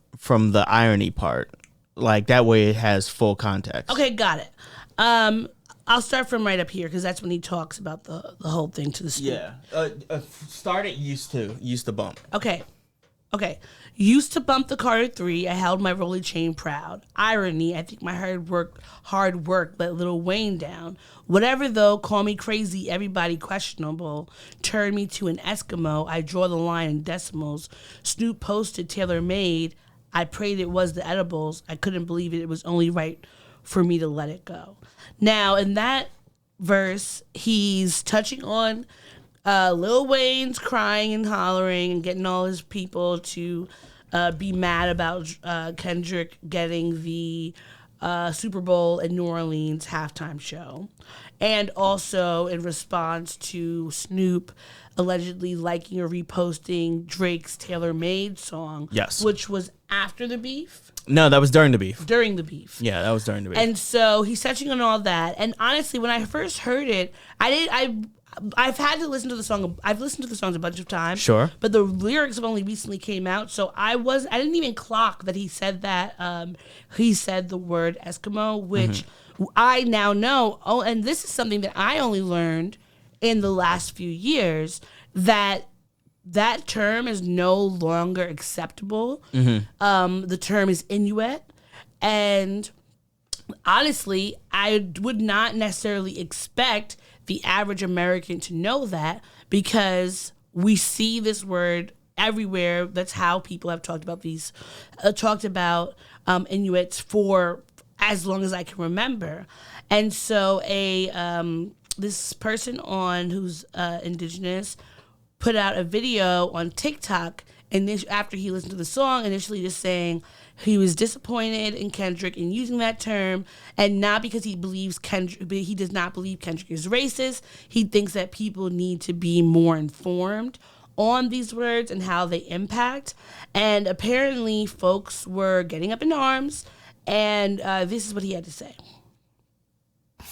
irony part. Like, that way it has full context. Okay, got it. I'll start from right up here because that's when he talks about the whole thing to the Snoop. Yeah. Start at used to bump. Okay. Used to bump the Carter 3. I held my rolly chain proud. Irony. I think my hard work let Lil Wayne down. Whatever though, call me crazy. Everybody questionable. Turn me to an Eskimo. I draw the line in decimals. Snoop posted tailor made. I prayed it was the edibles. I couldn't believe it. It was only right for me to let it go. Now in that verse, he's touching on Lil Wayne's crying and hollering and getting all his people to be mad about Kendrick getting the Super Bowl in New Orleans halftime show. And also in response to Snoop allegedly liking or reposting Drake's Tailor Made song. Yes. Which was after the beef. No, that was during the beef. During the beef. Yeah, that was during the beef. And so he's touching on all that. And honestly, when I first heard it, I've had to listen to the song. I've listened to the songs a bunch of times. Sure. But the lyrics have only recently came out, so I didn't even clock that he said that. He said the word Eskimo, which I now know. Oh, and this is something that I only learned in the last few years, that term is no longer acceptable. The term is Inuit, and honestly, I would not necessarily expect the average American to know that, because we see this word everywhere. That's how people have talked about Inuits for as long as I can remember. And so this person who's indigenous put out a video on TikTok after he listened to the song, initially just saying he was disappointed in Kendrick in using that term, and not because he believes Kendrick, but he does not believe Kendrick is racist. He thinks that people need to be more informed on these words and how they impact. And apparently folks were getting up in arms, and this is what he had to say.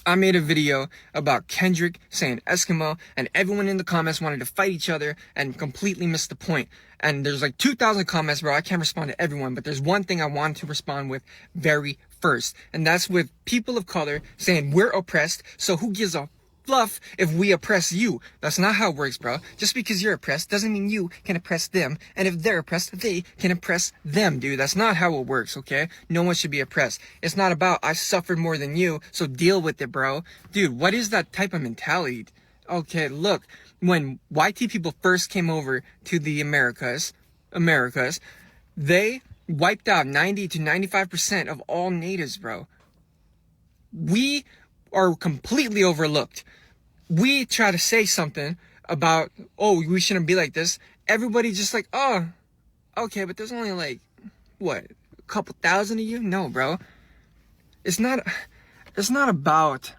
I made a video about Kendrick saying Eskimo, and everyone in the comments wanted to fight each other and completely missed the point. And there's like 2,000 comments, bro. I can't respond to everyone, but there's one thing I wanted to respond with very first, and that's with people of color saying we're oppressed, so who gives a fluff if we oppress you? That's not how it works, bro. Just because you're oppressed doesn't mean you can oppress them, and if they're oppressed, they can oppress them, dude. That's not how it works, okay? No one should be oppressed. It's not about I suffered more than you, so deal with it, bro. Dude, what is that type of mentality? Okay, look, when YT people first came over to the Americas, they wiped out 90 to 95% of all natives, bro. We are completely overlooked. We try to say something about, oh, we shouldn't be like this. Everybody just like, oh, okay, but there's only like, what, a couple thousand of you? No, bro. It's not about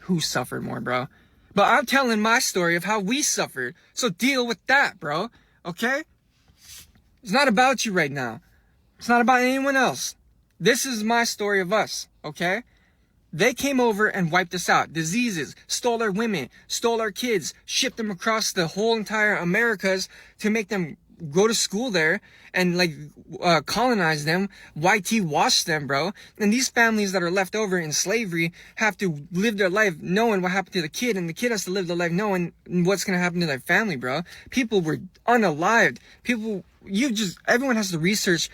who suffered more, bro. But I'm telling my story of how we suffered. So deal with that, bro. Okay? It's not about you right now. It's not about anyone else. This is my story of us, okay? They came over and wiped us out. Diseases, stole our women, stole our kids, shipped them across the whole entire Americas to make them go to school there and like colonize them. YT washed them, bro. And these families that are left over in slavery have to live their life knowing what happened to the kid, and the kid has to live their life knowing what's gonna happen to their family, bro. People were unalived. Everyone has to research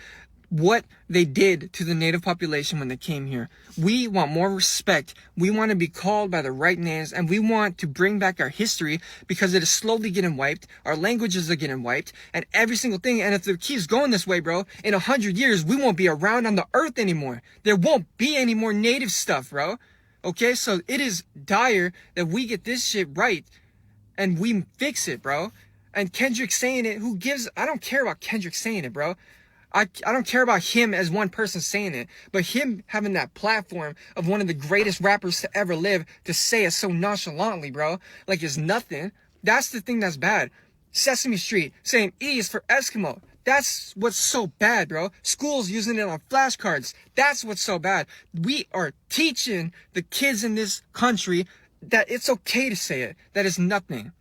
what they did to the native population when they came here. We want more respect. We want to be called by the right names, and we want to bring back our history because it is slowly getting wiped. Our languages are getting wiped, and every single thing. And if it keeps going this way, bro, in 100 years, we won't be around on the earth anymore. There won't be any more native stuff, bro. Okay, so it is dire that we get this shit right and we fix it, bro. And Kendrick saying it, I don't care about Kendrick saying it, bro. I don't care about him as one person saying it, but him having that platform of one of the greatest rappers to ever live to say it so nonchalantly, bro, like it's nothing. That's the thing that's bad. Sesame Street saying E is for Eskimo. That's what's so bad, bro. Schools using it on flashcards. That's what's so bad. We are teaching the kids in this country that it's okay to say it. That is nothing.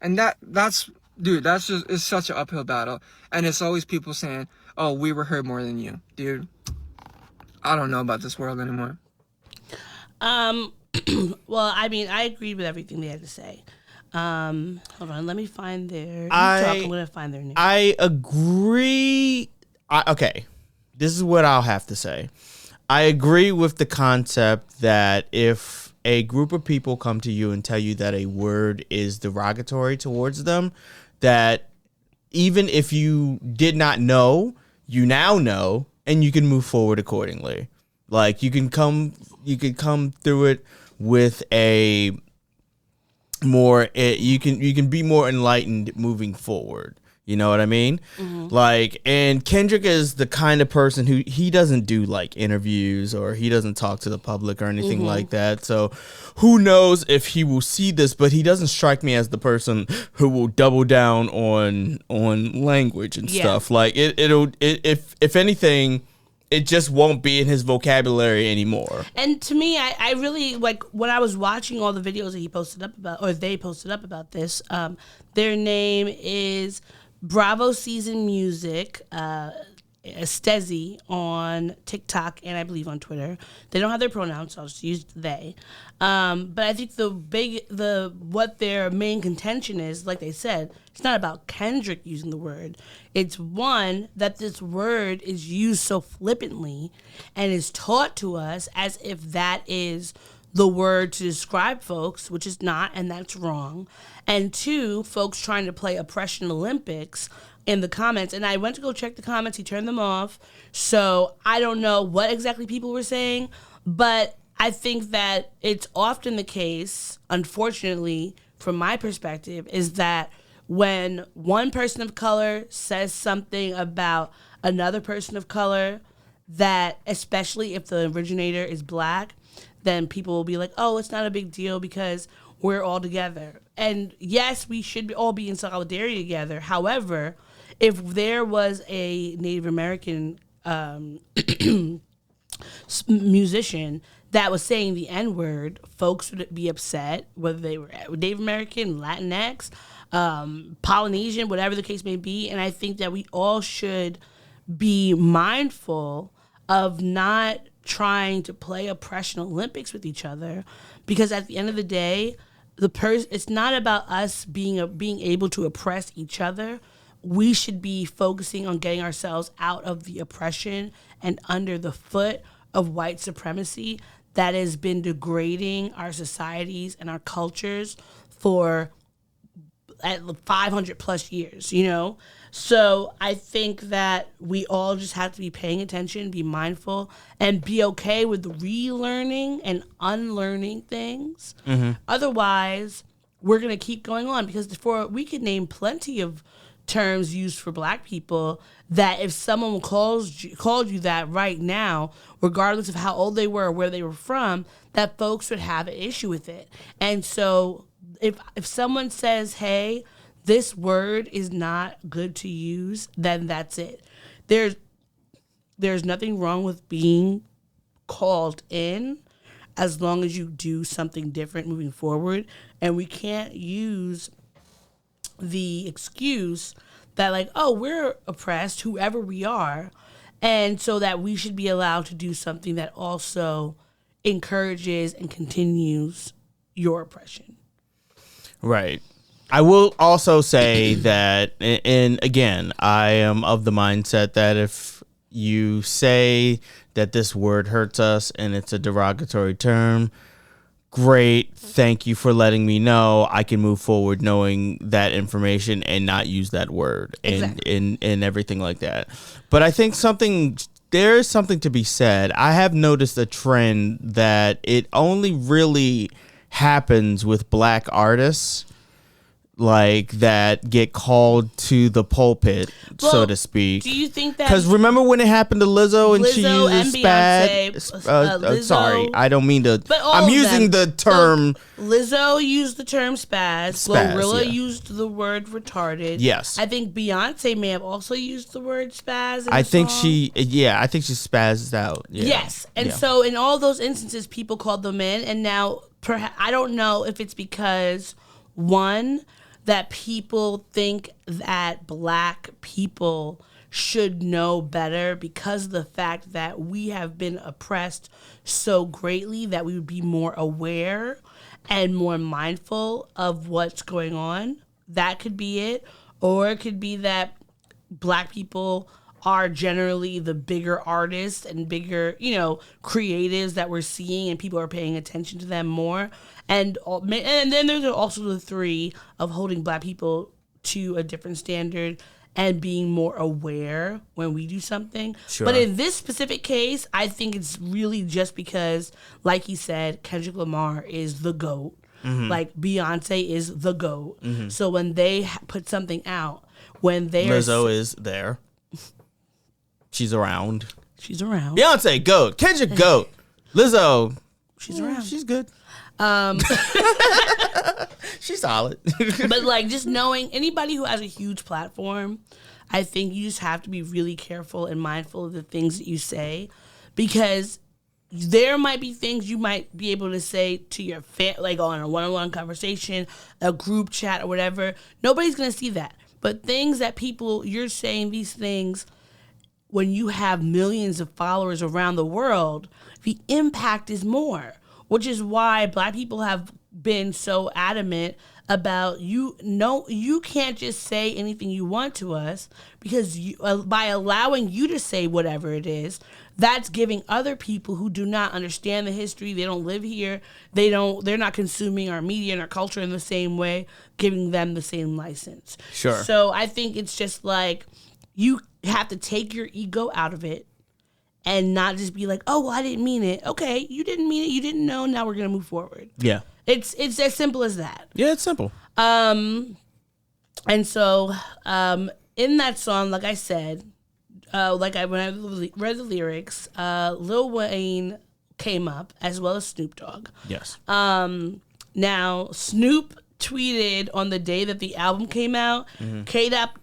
And that's it's such an uphill battle. And it's always people saying, oh, we were hurt more than you. Dude, I don't know about this world anymore. Well, I mean, I agreed with everything they had to say. Hold on, let me find their. I'm gonna find their name. I agree. Okay, this is what I'll have to say. I agree with the concept that if a group of people come to you and tell you that a word is derogatory towards them, that even if you did not know, you now know, and you can move forward accordingly. Like you can come through it with a more, you can be more enlightened moving forward. You know what I mean? Mm-hmm. Like, and Kendrick is the kind of person who he doesn't do like interviews or he doesn't talk to the public or anything like that. So who knows if he will see this, but he doesn't strike me as the person who will double down on language and stuff. Like if anything, it just won't be in his vocabulary anymore. And to me, I really, like, when I was watching all the videos that he posted up about, or they posted up about this, their name is Bravo Season Music, Stezi on TikTok and I believe on Twitter. They don't have their pronouns, so I'll just use they. But I think what their main contention is, like they said, it's not about Kendrick using the word. It's one, that this word is used so flippantly and is taught to us as if that is the word to describe folks, which is not, and that's wrong. And two, folks trying to play Oppression Olympics in the comments. And I went to go check the comments. He turned them off. So I don't know what exactly people were saying, but I think that it's often the case, unfortunately, from my perspective, is that when one person of color says something about another person of color, that especially if the originator is black, then people will be like, oh, it's not a big deal because we're all together. And yes, we should all be in solidarity together. However, if there was a Native American musician that was saying the N-word, folks would be upset, whether they were Native American, Latinx, Polynesian, whatever the case may be. And I think that we all should be mindful of not trying to play Oppression Olympics with each other, because at the end of the day, it's not about us being able to oppress each other. We should be focusing on getting ourselves out of the oppression and under the foot of white supremacy that has been degrading our societies and our cultures for 500 plus years, you know? So I think that we all just have to be paying attention, be mindful, and be okay with relearning and unlearning things. Mm-hmm. Otherwise, we're going to keep going on, because we could name plenty of terms used for black people that if someone called you that right now, regardless of how old they were or where they were from, that folks would have an issue with it. And so if someone says, hey, this word is not good to use, then that's it. There's nothing wrong with being called in as long as you do something different moving forward. And we can't use the excuse that, like, oh, we're oppressed, whoever we are, and so that we should be allowed to do something that also encourages and continues your oppression. Right. I will also say that, and again, I am of the mindset that if you say that this word hurts us and it's a derogatory term, great, thank you for letting me know. I can move forward knowing that information and not use that word and everything like that. But I think there is something to be said. I have noticed a trend that it only really happens with black artists. like that get called to the pulpit, so Well, to speak. Do you think that? Because remember when it happened to Lizzo and she Lizzo used and spaz? Beyonce, Lizzo- Sorry, I don't mean to. But all I'm of using them. the term. So, Lizzo used the term spaz. Spaz, Glorilla yeah. used the word retarded. Yes. I think Beyonce may have also used the word spaz. In I the think song. she spazzed out. Yeah. Yes, and Yeah. so in all those instances, people called them in, and now I don't know if it's because one, that people think that black people should know better because of the fact that we have been oppressed so greatly that we would be more aware and more mindful of what's going on. That could be it. Or it could be that black people are generally the bigger artists and bigger, creatives that we're seeing, and people are paying attention to them more. And then there's also the three of holding black people to a different standard and being more aware when we do something. Sure. But in this specific case, I think it's really just because, like he said, Kendrick Lamar is the GOAT. Mm-hmm. Like Beyonce is the GOAT. So when they put something out, when they Lizzo is there. She's around. She's around. Beyonce, GOAT. Kendrick, GOAT. Lizzo, She's around. she's good. She's solid. But like just knowing anybody who has a huge platform, I think you just have to be really careful and mindful of the things that you say, because there might be things you might be able to say to your like on a one-on-one conversation, a group chat or whatever. Nobody's going to see that. But things that you're saying these things when you have millions of followers around the world, the impact is more, which is why black people have been so adamant about you can't just say anything you want to us, because by allowing you to say whatever it is, that's giving other people who do not understand the history, they don't live here, they're not consuming our media and our culture in the same way, giving them the same license. Sure. So I think it's just like you have to take your ego out of it and not just be like, oh, well, I didn't mean it. Okay, you didn't mean it, you didn't know, now we're gonna move forward. Yeah. It's as simple as that. Yeah, it's simple. And so in that song, like I said, when I read the lyrics, Lil Wayne came up as well as Snoop Dogg. Yes. Now Snoop tweeted on the day that the album came out, K-Dot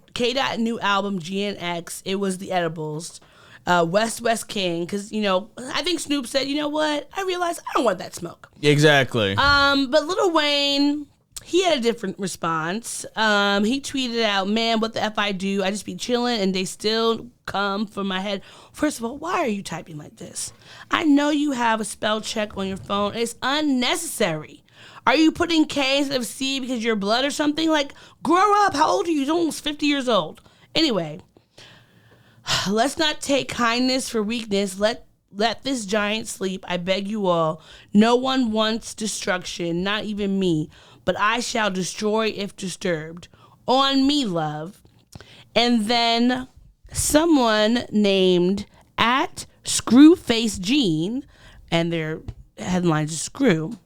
new album GNX. It was the edibles. West King, because I think Snoop said, you know what? I realized I don't want that smoke. Exactly. But Lil Wayne, he had a different response. He tweeted out, "Man, what the f I do? I just be chilling and they still come for my head." First of all, why are you typing like this? I know you have a spell check on your phone. It's unnecessary. Are you putting K instead of C because you're blood or something? Like, grow up. How old are you? You're almost 50 years old. Anyway. Let's not take kindness for weakness. Let this giant sleep, I beg you all. No one wants destruction, not even me. But I shall destroy if disturbed. On me, love. And then someone named @ScrewFaceGene, and their headlines is Screw.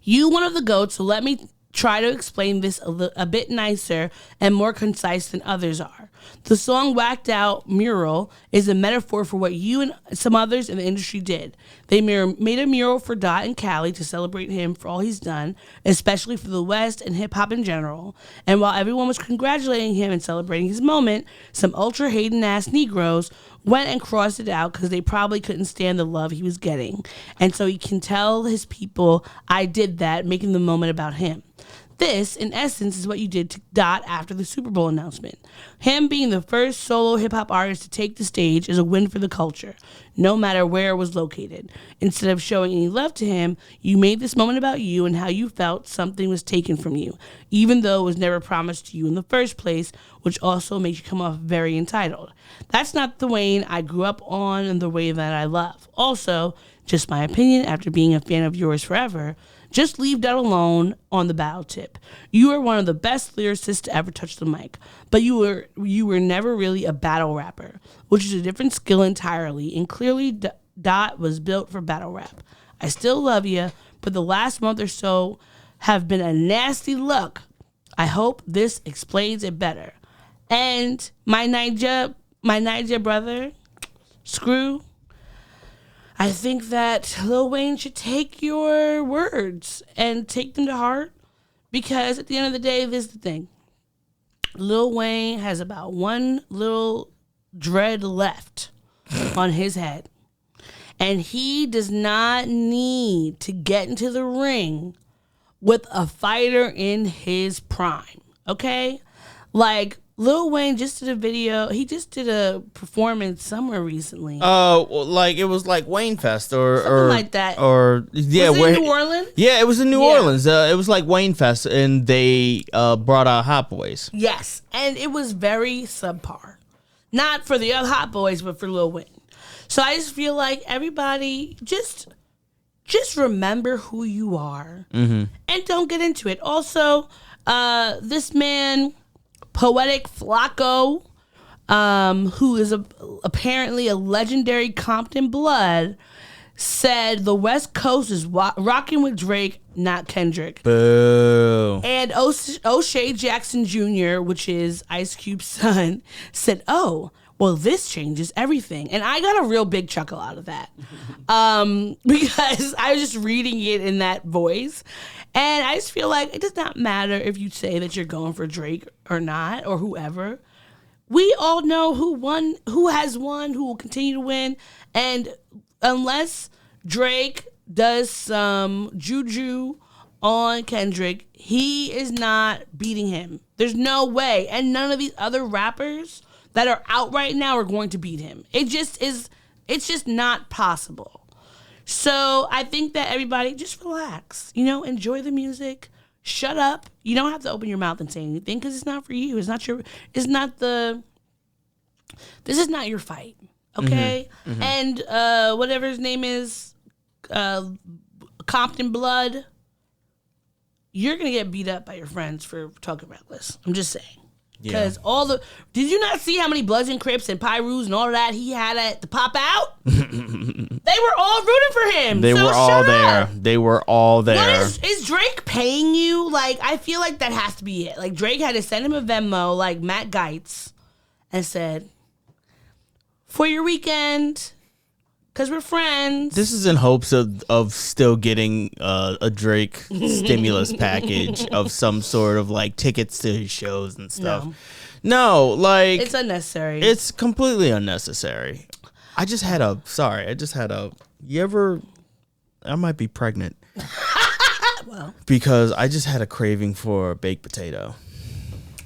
You one of the goats, so let me try to explain this a bit nicer and more concise than others are. The song Whacked Out Mural is a metaphor for what you and some others in the industry did. They made a mural for Dot and Cali to celebrate him for all he's done, especially for the West and hip-hop in general. And while everyone was congratulating him and celebrating his moment, some ultra-hating-ass Negroes went and crossed it out because they probably couldn't stand the love he was getting. And so he can tell his people, I did that, making the moment about him. This, in essence, is what you did to Dot after the Super Bowl announcement. Him being the first solo hip-hop artist to take the stage is a win for the culture, no matter where it was located. Instead of showing any love to him, you made this moment about you and how you felt something was taken from you, even though it was never promised to you in the first place, which also makes you come off very entitled. That's not the Wayne I grew up on and the way that I love. Also, just my opinion after being a fan of yours forever, just leave that alone on the battle tip. You are one of the best lyricists to ever touch the mic, but you were never really a battle rapper, which is a different skill entirely, and clearly Dot was built for battle rap. I still love you, but the last month or so have been a nasty look I hope this explains it better. And my Niger brother, Screw, I think that Lil Wayne should take your words and take them to heart, because at the end of the day, this is the thing. Lil Wayne has about one little dread left on his head, and he does not need to get into the ring with a fighter in his prime, okay? Like, Lil Wayne just did a video. He just did a performance somewhere recently. Like it was like Wayne Fest or Something like that. Or yeah, was it in New Orleans? Yeah, it was in New Orleans. It was like Wayne Fest, and they brought out Hot Boys. Yes, and it was very subpar. Not for the other Hot Boys, but for Lil Wayne. So I just feel like everybody just remember who you are and don't get into it. Also, this man, Poetic Flacco, who is apparently a legendary Compton blood, said the West Coast is rocking with Drake, not Kendrick. Boo. And O'Shea Jackson Jr., which is Ice Cube's son, said, "Oh, well, this changes everything." And I got a real big chuckle out of that, because I was just reading it in that voice. And I just feel like it does not matter if you say that you're going for Drake or not, or whoever. We all know who won, who has won, who will continue to win. And unless Drake does some juju on Kendrick, he is not beating him. There's no way. And none of these other rappers that are out right now are going to beat him. It's just not possible. So I think that everybody just relax, enjoy the music, shut up. You don't have to open your mouth and say anything, because it's not for you. This is not your fight. Okay. Mm-hmm. And whatever his name is, Compton blood, you're going to get beat up by your friends for talking reckless. I'm just saying. Because did you not see how many Bloods and Crips and Pyrus and all of that he had to pop out? They were all rooting for him. They were all there. They were all there. What is Drake paying you? Like, I feel like that has to be it. Like, Drake had to send him a Venmo, like Matt Geitz, and said, "For your weekend, because we're friends." This is in hopes of still getting a Drake stimulus package of some sort of like tickets to his shows and stuff. No, like it's unnecessary. It's completely unnecessary. I might be pregnant. Well, because I just had a craving for a baked potato.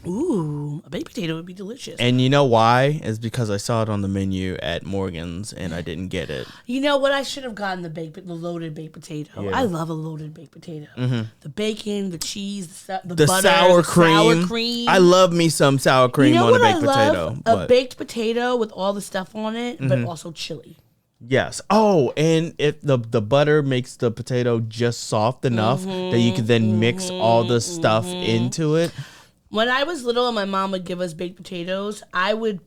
Ooh, a baked potato would be delicious. And you know why? It's because I saw it on the menu at Morgan's and I didn't get it. You know what? I should have gotten the loaded baked potato. Yeah. I love a loaded baked potato. Mm-hmm. The bacon, the cheese, the the butter, sour the cream. sour cream. I love me some sour cream on a baked potato. A baked potato with all the stuff on it, but also chili. Yes. Oh, and if the butter makes the potato just soft enough that you can then mix all the stuff into it. When I was little and my mom would give us baked potatoes, I would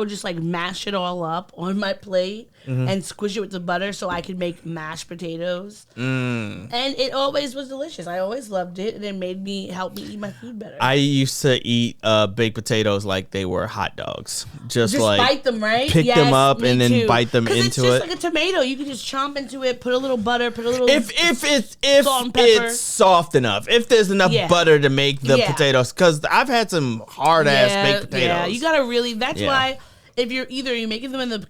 just like mash it all up on my plate and squish it with the butter so I could make mashed potatoes. And it always was delicious. I always loved it, and it helped me eat my food better. I used to eat baked potatoes like they were hot dogs. Just like bite them, right? Pick them up and then too. bite them into it. It's just like a tomato. You can just chomp into it, put a little butter, put a little if salt and pepper. it's soft enough, if there's enough butter to make the potatoes, because I've had some hard ass baked potatoes. Yeah, you gotta really. That's why if you're making them in the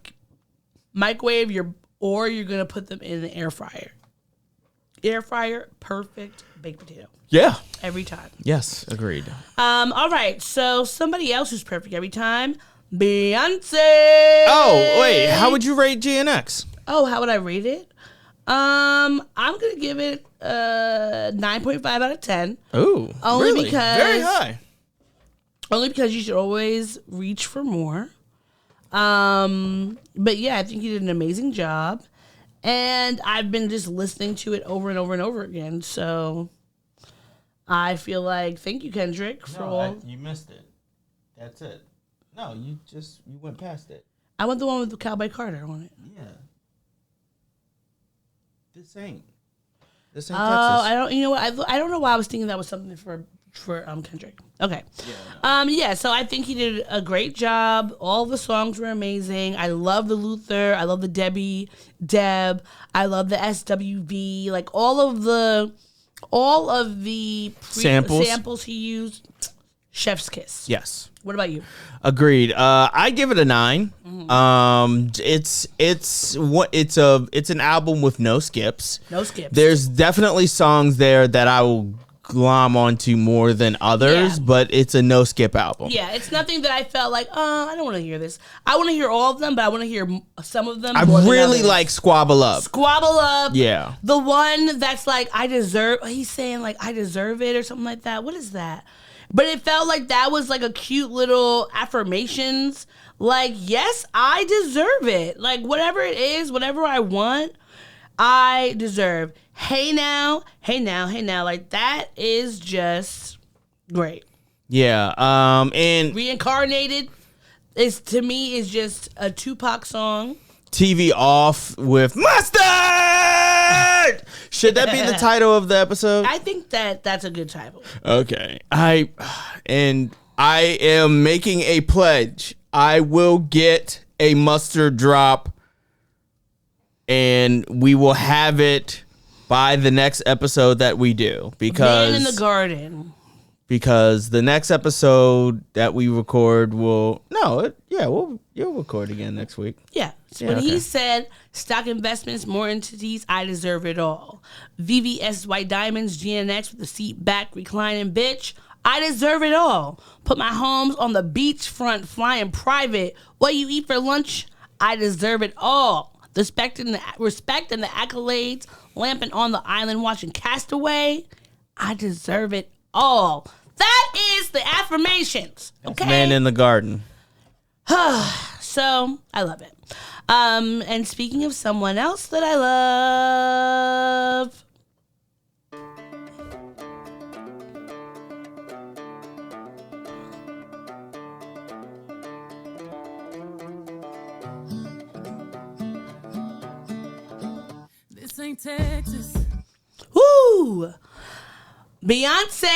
microwave, or you're gonna put them in the air fryer. Air fryer, perfect baked potato. Yeah, every time. Yes, agreed. All right. So somebody else who's perfect every time, Beyonce. Oh wait, how would you rate GNX? Oh, how would I rate it? I'm gonna give it 9.5 out of 10. Ooh, only really? because Very high. Only because you should always reach for more. But yeah, I think he did an amazing job, and I've been just listening to it over and over and over again. So I feel like thank you, Kendrick, for all. You missed it. That's it. No, you went past it. I want the one with the Cowboy Carter on it. Yeah. This ain't Oh, Texas. I don't. You know what? I don't know why I was thinking that was something for For Kendrick. Okay. Yeah. So I think he did a great job. All the songs were amazing. I love the Luther. I love the Deb. I love the SWV. Like all of the samples he used. Chef's kiss. Yes. What about you? Agreed. I give it a 9. It's an album with no skips. No skips. There's definitely songs there that I will glom onto more than others, but it's a no skip album. Yeah, it's nothing that I felt like, I don't want to hear this. I want to hear all of them, but I want to hear some of them. I really like Squabble Up. Squabble Up. Yeah. The one that's like, he's saying like, I deserve it or something like that. What is that? But it felt like that was like a cute little affirmations. Like, yes, I deserve it. Like, whatever it is, whatever I want, I deserve. Hey now. Like, that is just great. Yeah. And Reincarnated to me is just a Tupac song. TV Off with Mustard. Should that be the title of the episode? I think that's a good title. Okay. I am making a pledge. I will get a mustard drop and we will have it by the next episode that we do, because Man in the Garden. Because the next episode that we record you'll record again next week. Yeah. So when he said stock investments, more entities, I deserve it all. VVS White Diamonds, GNX with the seat back, reclining bitch. I deserve it all. Put my homes on the beachfront, flying private. What you eat for lunch, I deserve it all. The respect and the accolades, lamping on the island, watching Castaway. I deserve it all. That is the affirmations. Okay. Man in the Garden. So I love it. And speaking of someone else that I love. This ain't Texas. Woo! Beyonce.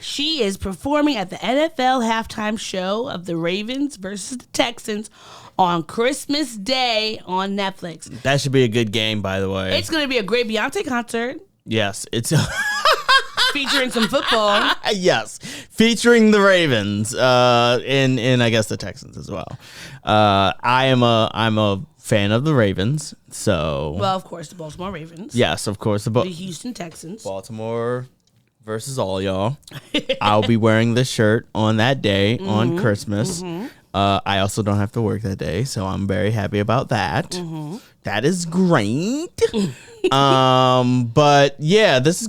She is performing at the NFL halftime show of the Ravens versus the Texans on Christmas Day on Netflix. That should be a good game, by the way. It's going to be a great Beyonce concert. Yes, it's featuring some football. Yes, featuring the Ravens and I guess the Texans as well. I'm a fan of the Ravens, so well, of course, the Baltimore Ravens. Yes, of course, the Houston Texans. Baltimore versus all y'all. I'll be wearing this shirt on that day on Christmas. I also don't have to work that day, so I'm very happy about that. That is great. But yeah, this is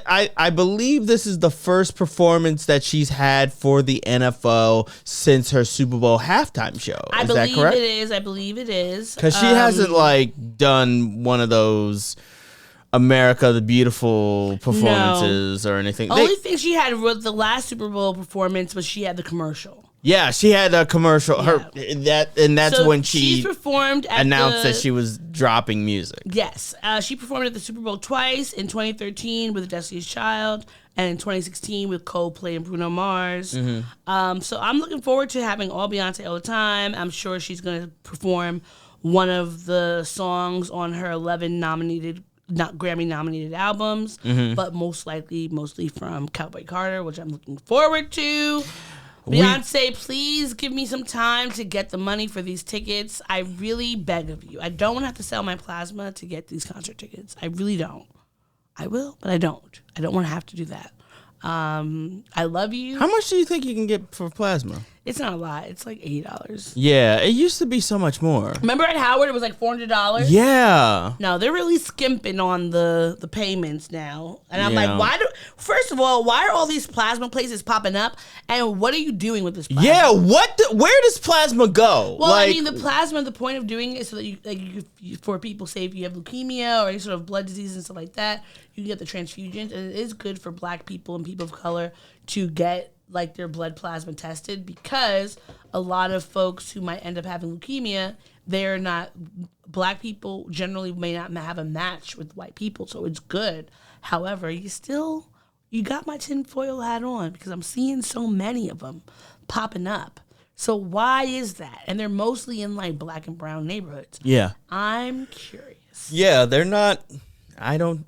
I believe this is the first performance that she's had for the NFL since her Super Bowl halftime show. I believe it is. Because she hasn't done one of those America the Beautiful performances or anything. Only thing she had with the last Super Bowl performance was she had the commercial. Yeah, she had a commercial. Yeah. That's when she performed announced that she was dropping music. Yes, she performed at the Super Bowl twice, in 2013 with Destiny's Child and in 2016 with Coldplay and Bruno Mars. So I'm looking forward to having all Beyonce all the time. I'm sure she's going to perform one of the songs on her 11 Grammy-nominated albums, but mostly from Cowboy Carter, which I'm looking forward to. Beyonce, please give me some time to get the money for these tickets. I really beg of you. I don't want to have to sell my plasma to get these concert tickets. I really don't. I will, but I don't. I don't want to have to do that. I love you. How much do you think you can get for plasma? It's not a lot. It's like $80. Yeah, it used to be so much more. Remember at Howard, it was like $400? Yeah. No, they're really skimping on the payments now. And I'm like, first of all, why are all these plasma places popping up? And what are you doing with this plasma? Yeah, where does plasma go? Well, I mean, the plasma, the point of doing it is so that you for people, say if you have leukemia or any sort of blood disease and stuff like that, you can get the transfusions. And it is good for black people and people of color to get like their blood plasma tested, because a lot of folks who might end up having leukemia, black people generally may not have a match with white people, so it's good. However, you still you got my tinfoil hat on because I'm seeing so many of them popping up. So why is that? And they're mostly in like black and brown neighborhoods. Yeah. I'm curious. Yeah, they're not. I don't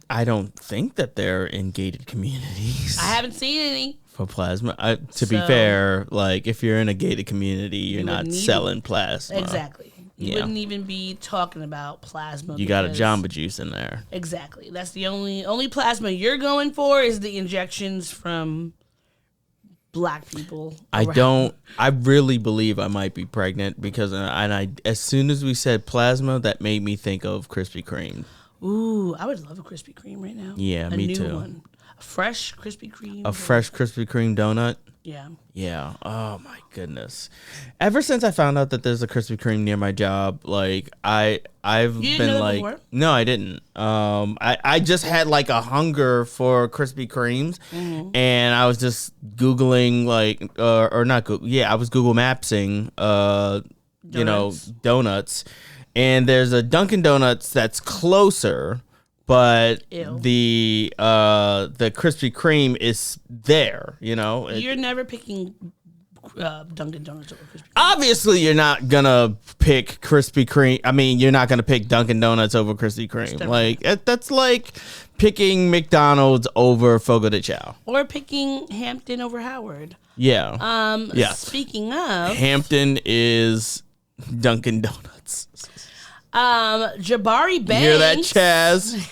think that they're in gated communities. I haven't seen any. For plasma. To be fair, like if you're in a gated community, you're not selling plasma. Exactly. You wouldn't even be talking about plasma. You got a Jamba Juice in there. Exactly. That's the only plasma you're going for is the injections from black people. I really believe I might be pregnant because as soon as we said plasma, that made me think of Krispy Kreme. Ooh, I would love a Krispy Kreme right now. Yeah, me too. One. A fresh Krispy Kreme. A fresh Krispy Kreme donut. Yeah. Yeah. Oh my goodness. Ever since I found out that there's a Krispy Kreme near my job, like I've been like, before? No, I didn't. I just had like a hunger for Krispy Kremes, and I was just Googling like, or not Google. Yeah, I was Google Mapsing, donuts, and there's a Dunkin' Donuts that's closer. But the Krispy Kreme is there, You're never picking Dunkin' Donuts over Krispy Kreme. Obviously, you're not gonna pick Krispy Kreme. I mean, you're not gonna pick Dunkin' Donuts over Krispy Kreme. Like that's like picking McDonald's over Fogo de Chao, or picking Hampton over Howard. Yeah. Yeah. Speaking of, Hampton is Dunkin' Donuts. Jabari Banks. Hear that, Chaz?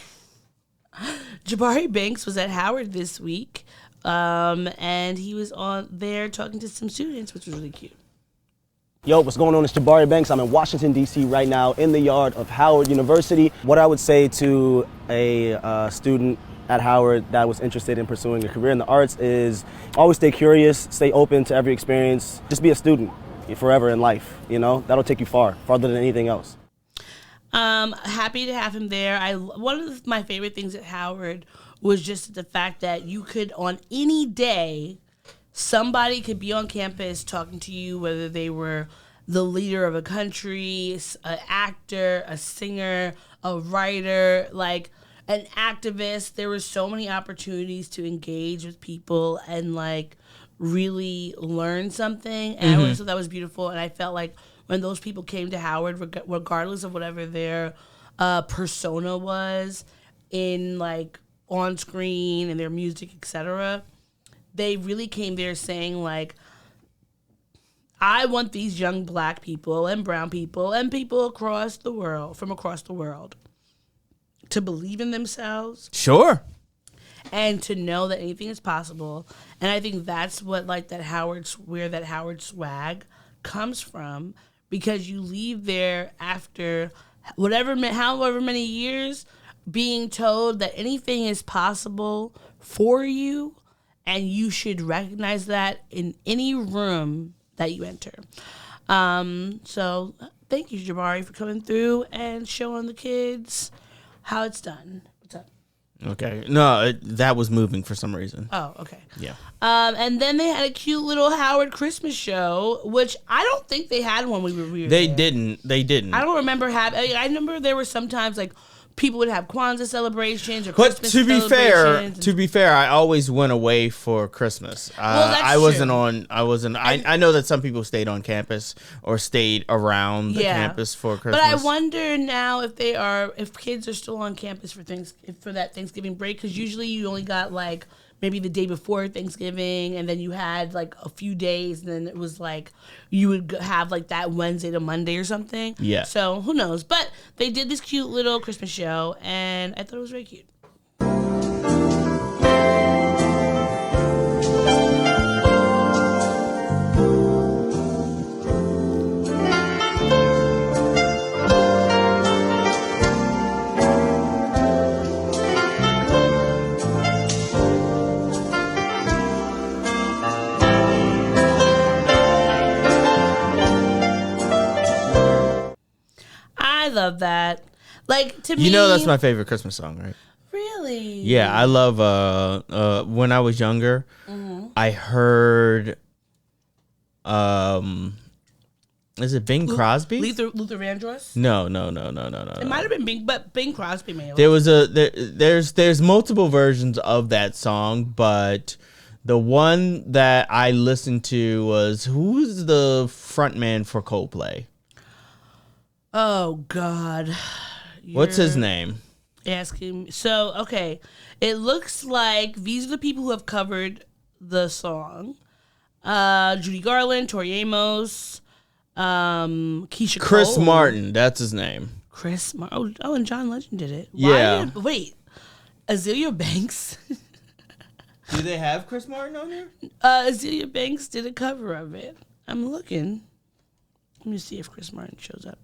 Jabari Banks was at Howard this week, and he was on there talking to some students, which was really cute. Yo, what's going on? It's Jabari Banks. I'm in Washington, D.C. right now in the yard of Howard University. What I would say to a student at Howard that was interested in pursuing a career in the arts is always stay curious, stay open to every experience. Just be a student forever in life, That'll take you farther than anything else. Happy to have him there. One of my favorite things at Howard was just the fact that you could, on any day, somebody could be on campus talking to you, whether they were the leader of a country, an actor, a singer, a writer, like an activist. There were so many opportunities to engage with people and like really learn something. And I always thought that was beautiful. And I felt like when those people came to Howard, regardless of whatever their persona was in like on screen and their music, etc., they really came there saying like, I want these young black people and brown people and people across the world, from across the world, to believe in themselves. Sure. And to know that anything is possible. And I think that's what like that Howard swag comes from. Because you leave there after however many years being told that anything is possible for you and you should recognize that in any room that you enter. So thank you, Jabari, for coming through and showing the kids how it's done. What's up? Okay. No, that was moving for some reason. Oh, okay. Yeah. And then they had a cute little Howard Christmas show, which I don't think they had one when we were They there. didn't. I don't remember having. I remember there were sometimes like people would have Kwanzaa celebrations or but Christmas celebrations. To be fair, I always went away for Christmas. I wasn't true. I know that some people stayed on campus or stayed around the campus for Christmas. But I wonder now if kids are still on campus for that Thanksgiving break, because usually you only got like maybe the day before Thanksgiving, and then you had like a few days, and then it was like you would have like that Wednesday to Monday or something. Yeah. So who knows? But they did this cute little Christmas show, and I thought it was very cute. I love that. Like, to me, that's my favorite Christmas song, right? Really? Yeah, I love when I was younger, I heard Is it Bing Crosby? Luther Vandross? No. It might have been Bing, but Bing Crosby may have. There's multiple versions of that song, but the one that I listened to was, who's the frontman for Coldplay? Oh God. What's his name? Asking. So, okay. It looks like these are the people who have covered the song. Judy Garland, Tori Amos, Keisha Chris Cole. Martin, that's his name. Chris Martin. Oh, and John Legend did it. Yeah. Wait. Azealia Banks. Do they have Chris Martin on there? Azealia Banks did a cover of it. I'm looking. Let me see if Chris Martin shows up.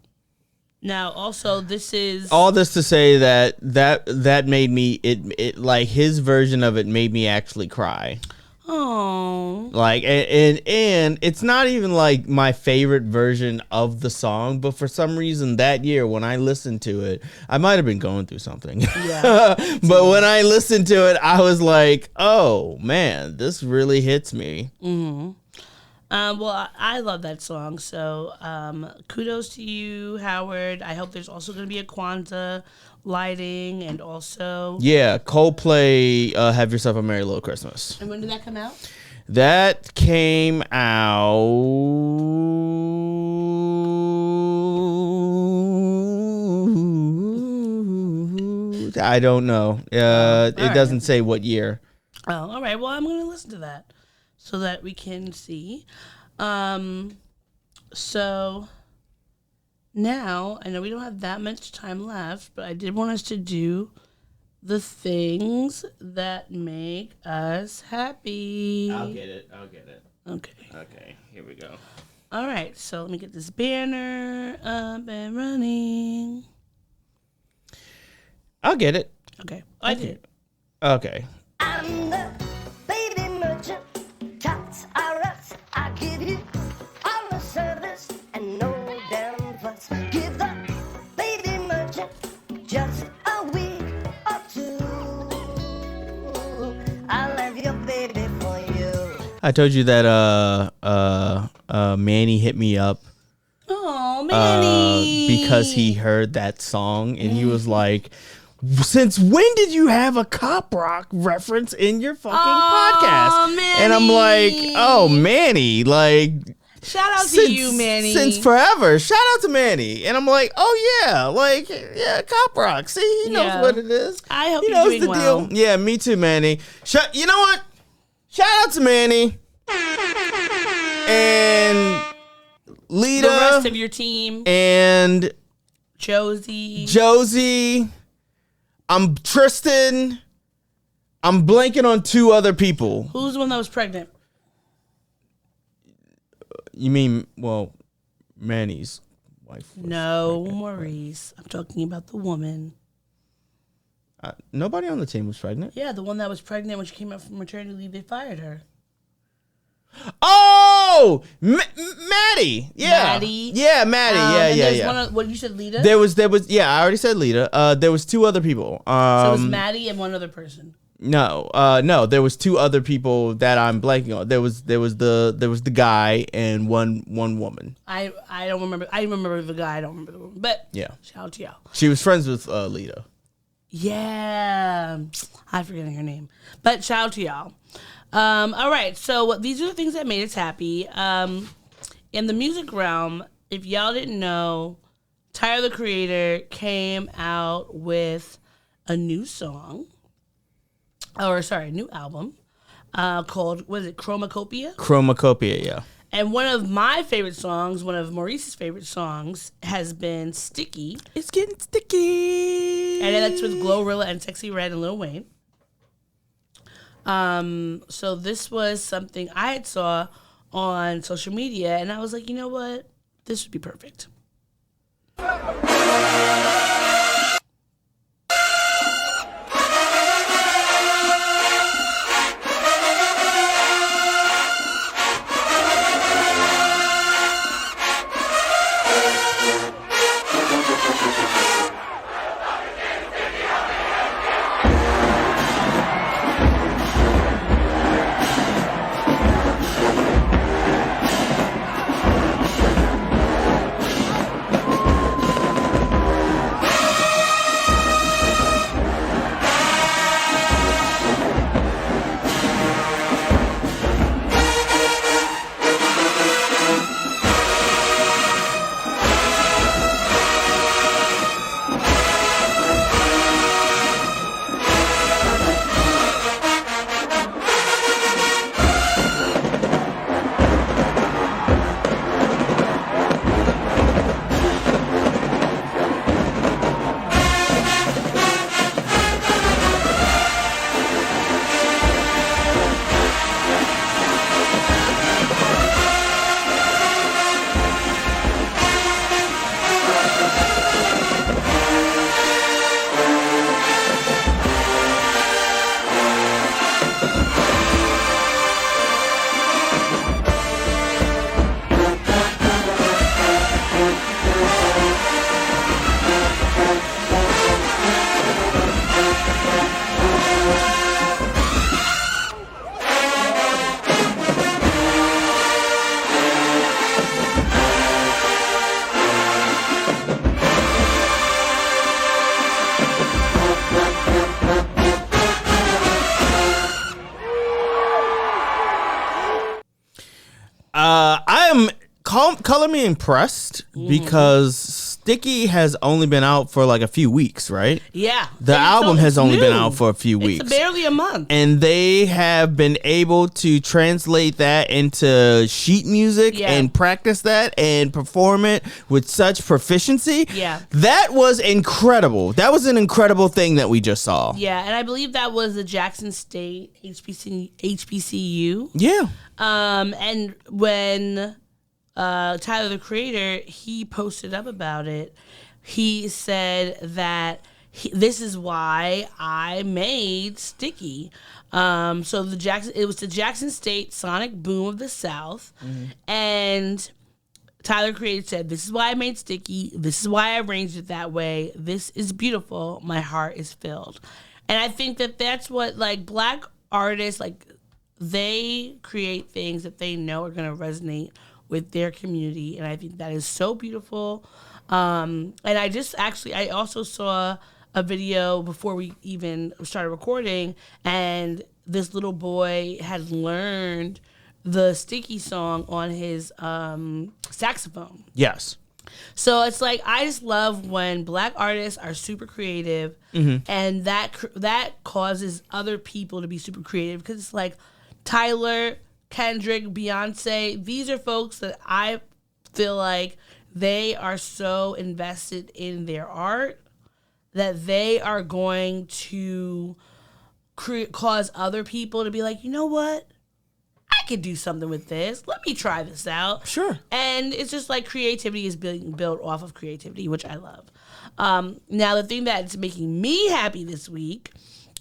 Now, also, this is all this to say that made me it like his version of it made me actually cry. Oh, like and it's not even like my favorite version of the song, but for some reason that year when I listened to it, I might have been going through something. Yeah. But when I listened to it, I was like, oh man, this really hits me. Mm-hmm. Well, I love that song, so kudos to you, Howard. I hope there's also going to be a Kwanzaa lighting, and also... Yeah, Coldplay, Have Yourself a Merry Little Christmas. And when did that come out? That came out... I don't know. It doesn't say what year. Oh, all right. Well, I'm going to listen to that so that we can see. So now, I know we don't have that much time left, but I did want us to do the things that make us happy. I'll get it. Okay, here we go. All right, so let me get this banner up and running. I'll get it. Okay, I did. Okay. I'm the baby merchant. Tots are us. I give you all the service and no damn fuss. Give the baby merchant just a week or two. I'll have your baby for you. I told you that Manny hit me up. Oh, Manny. Because he heard that song and he was like, since when did you have a cop rock reference in your fucking podcast? Manny. And I'm like, oh, Manny, like, shout out to you, Manny. Since forever. Shout out to Manny. And I'm like, oh, yeah, like, yeah, cop rock. See, he knows what it is. I hope he you're knows doing the well. deal. Yeah, me too, Manny. You know what? Shout out to Manny. And Lita. The rest of your team. And Josie. I'm Tristan. I'm blanking on two other people. Who's the one that was pregnant? You mean, well, Manny's wife. No, Maurice. I'm talking about the woman. Nobody on the team was pregnant. Yeah, the one that was pregnant when she came out from maternity leave, they fired her. Oh, Maddie. Yeah. Maddie. Yeah, Maddie. Yeah. One of, what you said, Lita? There was. Yeah, I already said Lita. There was two other people. So it was Maddie and one other person. No, there was two other people that I'm blanking on. There was the guy and one woman. I don't remember. I remember the guy. I don't remember the woman. But yeah, shout out to y'all. She was friends with Lita. Yeah, I'm forgetting her name. But shout out to y'all. All right, so these are the things that made us happy. In the music realm, if y'all didn't know, Tyler, the Creator, came out with a new song. A new album called, what is it, Chromacopia? Chromacopia, yeah. And one of my favorite songs, one of Maurice's favorite songs, has been Sticky. It's getting sticky. And that's with Glorilla and Sexy Red and Lil Wayne. So this was something I had saw on social media, and I was like, you know what? This would be perfect. color me impressed because Sticky has only been out for like a few weeks, right? Yeah. The album has only been out for a few weeks. It's barely a month. And they have been able to translate that into sheet music and practice that and perform it with such proficiency. Yeah. That was incredible. That was an incredible thing that we just saw. Yeah, and I believe that was the Jackson State HBCU. Yeah. And when Tyler, the Creator, he posted up about it, he said that this is why I made Sticky. So it was the Jackson State Sonic Boom of the South, and Tyler Creator said, "This is why I made Sticky. This is why I arranged it that way. This is beautiful. My heart is filled." And I think that that's what, like, Black artists, like, they create things that they know are going to resonate with their community, and I think that is so beautiful. And I also saw a video before we even started recording, and this little boy had learned the Sticky song on his saxophone. Yes. So it's like, I just love when Black artists are super creative, and that causes other people to be super creative, because it's like Tyler, Kendrick, Beyonce, these are folks that I feel like they are so invested in their art that they are going to cause other people to be like, you know what? I could do something with this. Let me try this out. Sure. And it's just like creativity is being built off of creativity, which I love. Now, the thing that's making me happy this week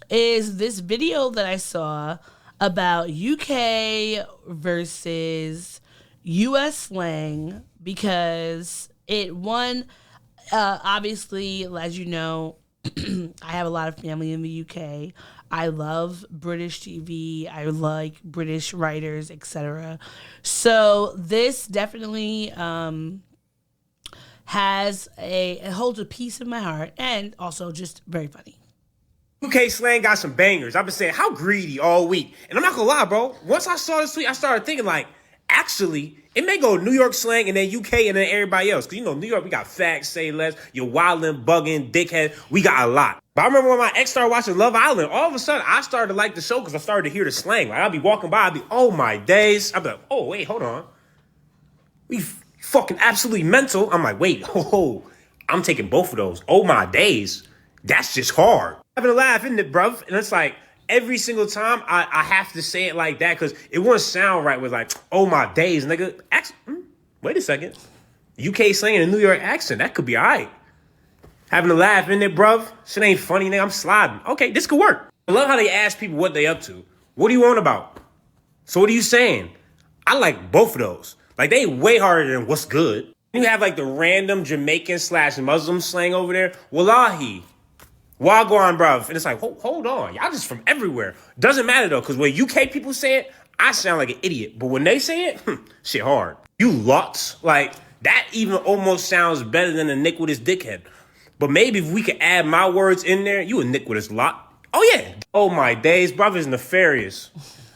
is this video that I saw about UK versus US slang, because it won. Obviously, as you know, I have a lot of family in the UK. I love British TV. I like British writers, etc. So this definitely it holds a piece of my heart, and also just very funny. UK Slang got some bangers. I've been saying, how greedy all week. And I'm not gonna lie, bro. Once I saw this tweet, I started thinking, like, actually, it may go New York slang and then UK and then everybody else. Because, you know, New York, we got facts, say less, you're wildin', bugging, dickhead. We got a lot. But I remember when my ex started watching Love Island, all of a sudden, I started to like the show because I started to hear the slang. Like, I'd be walking by, I'd be, oh my days. I'd be like, oh, wait, hold on. We fucking absolutely mental. I'm like, wait, I'm taking both of those. Oh my days. That's just hard. Having a laugh, isn't it, bruv? And it's like, every single time I have to say it like that because it wouldn't sound right with like, oh my days, nigga. Wait a second. UK slang in a New York accent, that could be all right. Having a laugh, isn't it, bruv? Shit ain't funny, nigga. I'm sliding. Okay, this could work. I love how they ask people what they up to. What do you want about? So what are you saying? I like both of those. Like, they way harder than what's good. You have like the random Jamaican/Muslim slang over there. Wallahi. Wagwan, bruv. And it's like, hold on. Y'all just from everywhere. Doesn't matter, though, because when UK people say it, I sound like an idiot. But when they say it, shit hard. You lots. Like, that even almost sounds better than a iniquitous dickhead. But maybe if we could add my words in there, you iniquitous lot. Oh, yeah. Oh, my days. Bruv is nefarious.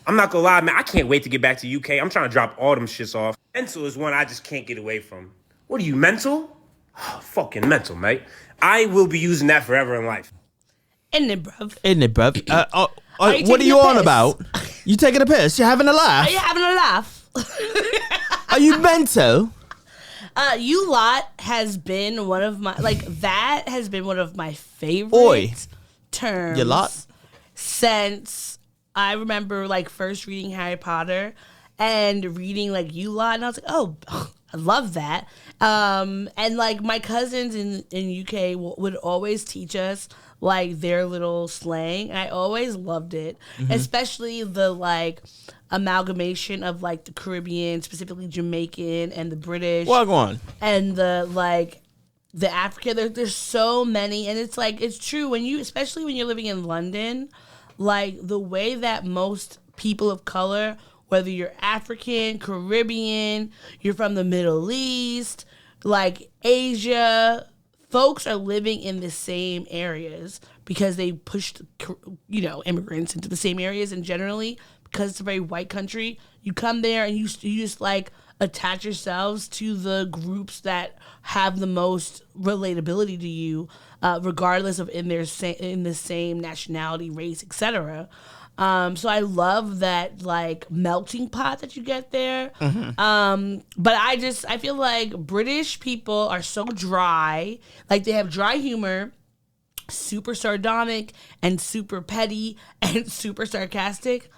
I'm not gonna lie, man. I can't wait to get back to UK. I'm trying to drop all them shits off. Mental is one I just can't get away from. What are you, mental? Oh, fucking mental, mate. I will be using that forever in life. Isn't it, bruv? Isn't it, bruv? What are you on about? You taking a piss? You having a laugh? Are you having a laugh? Are you mental? You lot has been one of my, that has been one of my favorite terms. You lot? Since I remember, first reading Harry Potter and reading, you lot, and I was like, oh, I love that. And my cousins in UK would always teach us their little slang. And I always loved it, especially the amalgamation of the Caribbean, specifically Jamaican and the British. Well, go on. And the African. There's so many, and it's true especially when you're living in London, the way that most people of color, whether you're African, Caribbean, you're from the Middle East, Asia, folks are living in the same areas because they pushed, immigrants into the same areas. And generally, because it's a very white country, you come there and you just attach yourselves to the groups that have the most relatability to you, regardless of in the same nationality, race, etc. So I love that like melting pot that you get there. But I feel like British people are so dry, like they have dry humor, super sardonic and super petty and super sarcastic.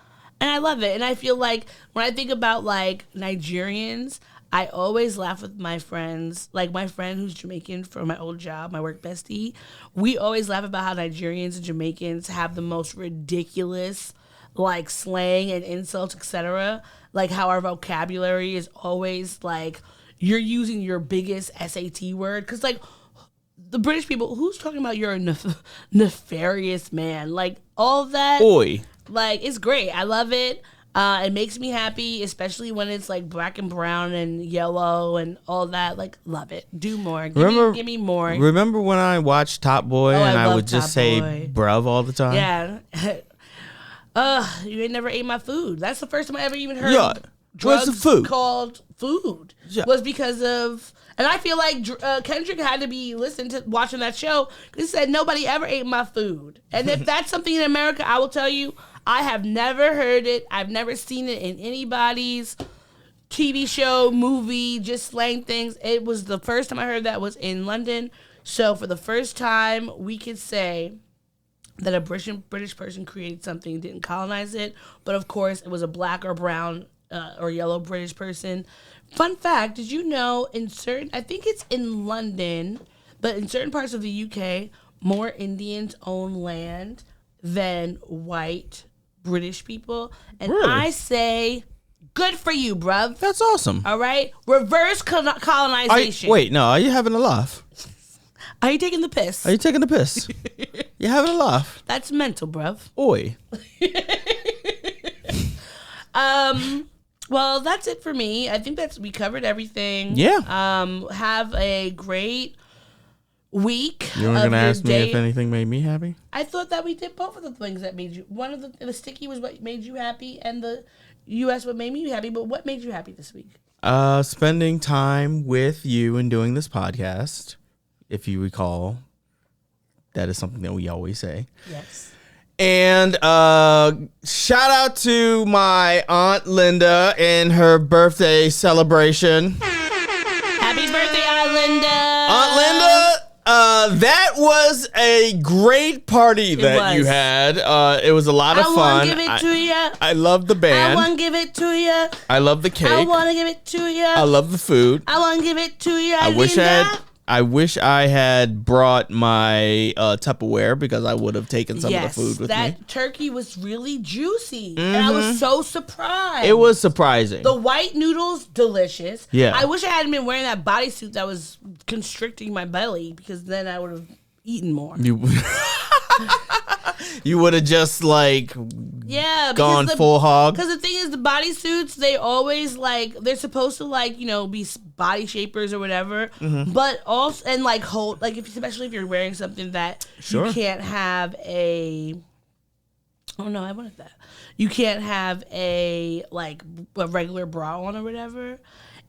And I love it. And I feel like when I think about like Nigerians, I always laugh with my friends, like my friend who's Jamaican from my old job, my work bestie. We always laugh about how Nigerians and Jamaicans have the most ridiculous like slang and insults, etc. Like how our vocabulary is always like you're using your biggest SAT word. Because like the British people, who's talking about you're a nefarious man? Like all of that. Oi. Like it's great. I love it. It makes me happy, especially when it's like black and brown and yellow and all that. Like, love it. Do more. Give me more. Remember when I watched Top Boy and I would just Top say Boy. bruv all the time? Yeah. You ain't never ate my food. That's the first time I ever even heard Yeah. drugs What's the food? called food. Yeah. Was because of... And I feel like Kendrick had to be watching that show because he said nobody ever ate my food. And if that's something in America, I will tell you, I have never heard it. I've never seen it in anybody's TV show, movie, just slang things. It was the first time I heard that was in London. So for the first time, we could say that a British person created something, didn't colonize it. But of course, it was a black or brown or yellow British person. Fun fact, did you know I think it's in London, but in certain parts of the UK, more Indians own land than white British people? And Really? I say, good for you, bruv. That's awesome. All right? Reverse colonization. Wait, no, are you having a laugh? Are you taking the piss? Are you taking the piss? You're having a laugh. That's mental, bruv. Oi. Well, that's it for me. I think we covered everything. Yeah. Have a great week. You were going to ask me if anything made me happy? I thought that we did both of the things that made you. One of the sticky was what made you happy, and the U.S. what made me happy. But what made you happy this week? Spending time with you and doing this podcast. If you recall, that is something that we always say. Yes. And shout out to my Aunt Linda and her birthday celebration. Happy birthday, Aunt Linda. Aunt Linda, that was a great party that you had. It was a lot of fun. I want to give it to you. I love the band. I want to give it to you. I love the cake. I want to give it to you. I love the food. I want to give it to you. I wish I had brought my Tupperware because I would have taken some of the food with me. That turkey was really juicy. And I was so surprised. It was surprising. The white noodles, delicious. Yeah. I wish I hadn't been wearing that bodysuit that was constricting my belly because then I would have eaten more. You would have just like gone full hog. Because the thing is, the bodysuits, they always they're supposed to be body shapers or whatever, but also and hold especially if you're wearing something that you can't have a. Oh no, I wanted that. You can't have a regular bra on or whatever,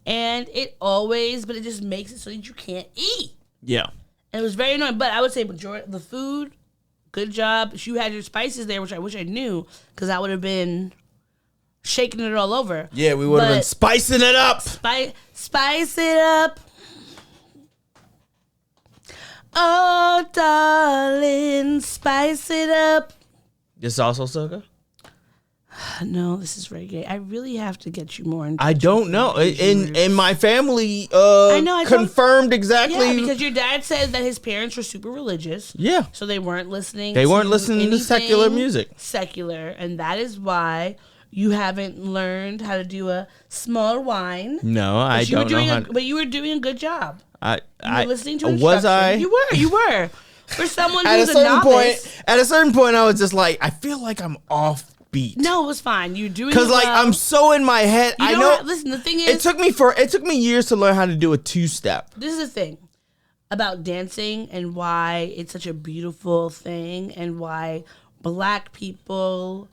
and it just makes it so that you can't eat. Yeah, and it was very annoying. But I would say majority the food. Good job. You had your spices there, which I wish I knew, because I would have been shaking it all over. Yeah, we would have been spicing it up. Spice it up. Oh, darling, spice it up. This is also soca? No, this is reggae. I really have to get you more into I don't know. In my family I confirmed exactly. Yeah, because your dad said that his parents were super religious. Yeah. So they weren't listening to secular music. Secular. And that is why you haven't learned how to do a small wine. No, I don't know. But you were doing a good job. You were listening to was instruction. I? You were. For someone who's a novice. At a certain point, I was just like, I feel like I'm off beat. No, it was fine. You're doing because I'm so in my head. I know. Listen, the thing is, it took me years to learn how to do a 2-step. This is the thing about dancing and why it's such a beautiful thing and why Black people,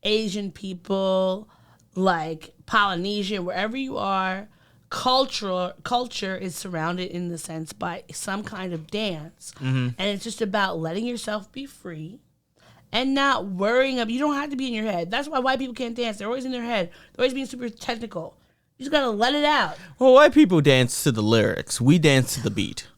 Asian people, like Polynesia, wherever you are, culture is surrounded in the sense by some kind of dance. And it's just about letting yourself be free and not worrying you don't have to be in your head. That's why white people can't dance. They're always in their head. They're always being super technical. You just gotta let it out. Well, white people dance to the lyrics. We dance to the beat.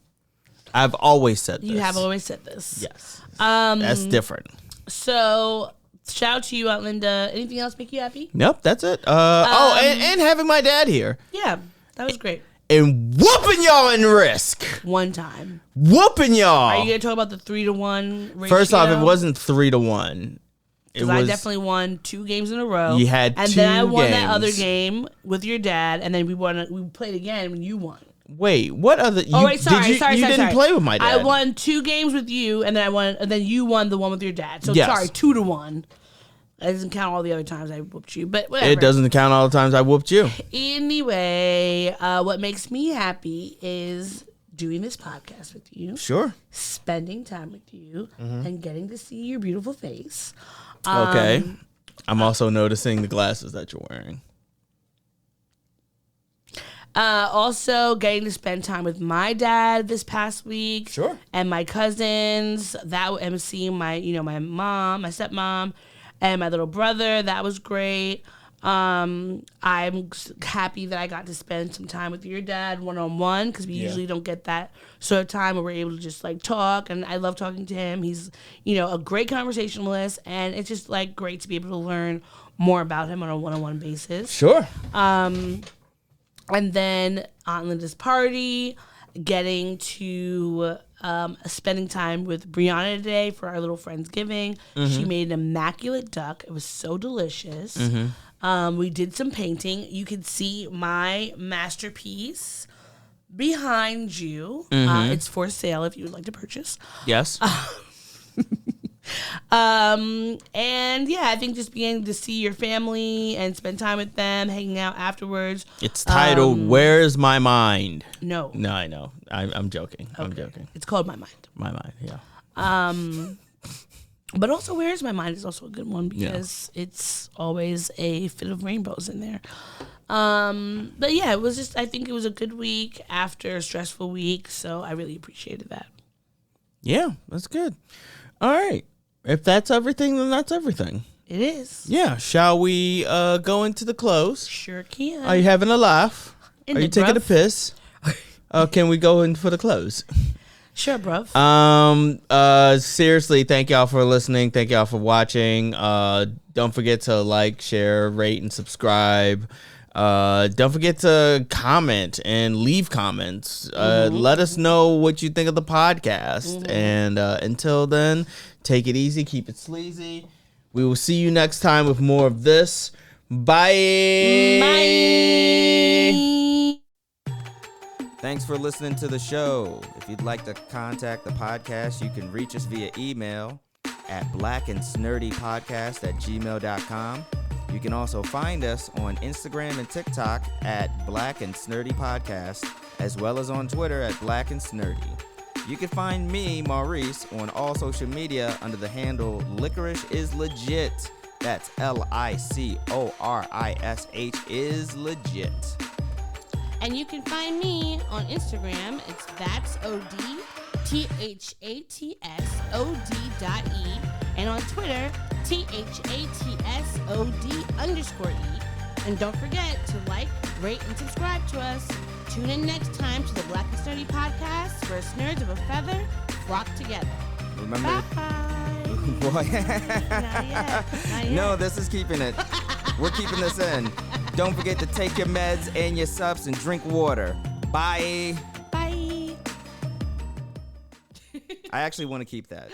I've always said this. You have always said this. Yes. That's different. So shout out to you, Aunt Linda. Anything else make you happy? Nope, that's it. And having my dad here. Yeah, that was great. And whooping y'all in Risk. One time. Whooping y'all. Are you going to talk about the 3-to-1 ratio? First off, it wasn't 3-to-1. Because I definitely won 2 games in a row. You had and 2 then I won games. that other game with your dad, and then we played again when you won. Wait, what other? Sorry. You didn't play with my dad. I won 2 games with you, and then you won the one with your dad. So Yes. sorry, 2-to-1. That doesn't count all the other times I whooped you, but whatever. It doesn't count all the times I whooped you. Anyway, what makes me happy is doing this podcast with you. Sure. Spending time with you and getting to see your beautiful face. Okay. I'm also noticing the glasses that you're wearing. Also getting to spend time with my dad this past week. Sure. And my cousins. And seeing my mom, my stepmom, and my little brother. That was great. I'm happy that I got to spend some time with your dad one-on-one, because we usually don't get that sort of time where we're able to just like talk, and I love talking to him. He's, a great conversationalist, and it's just like great to be able to learn more about him on a one-on-one basis. Sure. And then Aunt Linda's party, getting to spending time with Brianna today for our little Friendsgiving. She made an immaculate duck. It was so delicious. We did some painting. You could see my masterpiece behind you. It's for sale if you would like to purchase. Yes. And yeah, I think just being to see your family and spend time with them, hanging out afterwards. It's titled "Where's My Mind?" No, I know. I'm joking. Okay. I'm joking. It's called My Mind. My Mind. Yeah. But also, Where's My Mind is also a good one, because it's always a fit of rainbows in there. But yeah, it was just, I think it was a good week after a stressful week, so I really appreciated that. Yeah, that's good. All right. If that's everything, then that's everything. It is. Yeah. Shall we go into the close? Sure can. Are you having a laugh? Are you taking a piss? Can we go in for the close? Sure, bruv. Seriously, thank y'all for listening. Thank y'all for watching. Don't forget to like, share, rate, and subscribe. Don't forget to comment and leave comments. Let us know what you think of the podcast. And until then, take it easy, keep it sleazy. We will see you next time with more of this. Bye. Bye. Thanks for listening to the show. If you'd like to contact the podcast, you can reach us via email at blackandsnerdypodcast@gmail.com. You can also find us on Instagram and TikTok at Black and Snurdy Podcast, as well as on Twitter at Black and Snurdy. You can find me, Maurice, on all social media under the handle Licorish is Legit. That's LICORISH is legit. And you can find me on Instagram. It's that's OD THATSOD.E, and on Twitter, THATSOD_E. And don't forget to like, rate, and subscribe to us. Tune in next time to the Black and Snurdy Podcast, where nerds of a feather flock together. Remember? Bye. Boy. Not yet. No, this is keeping it. We're keeping this in. Don't forget to take your meds and your subs and drink water. Bye. Bye. I actually want to keep that.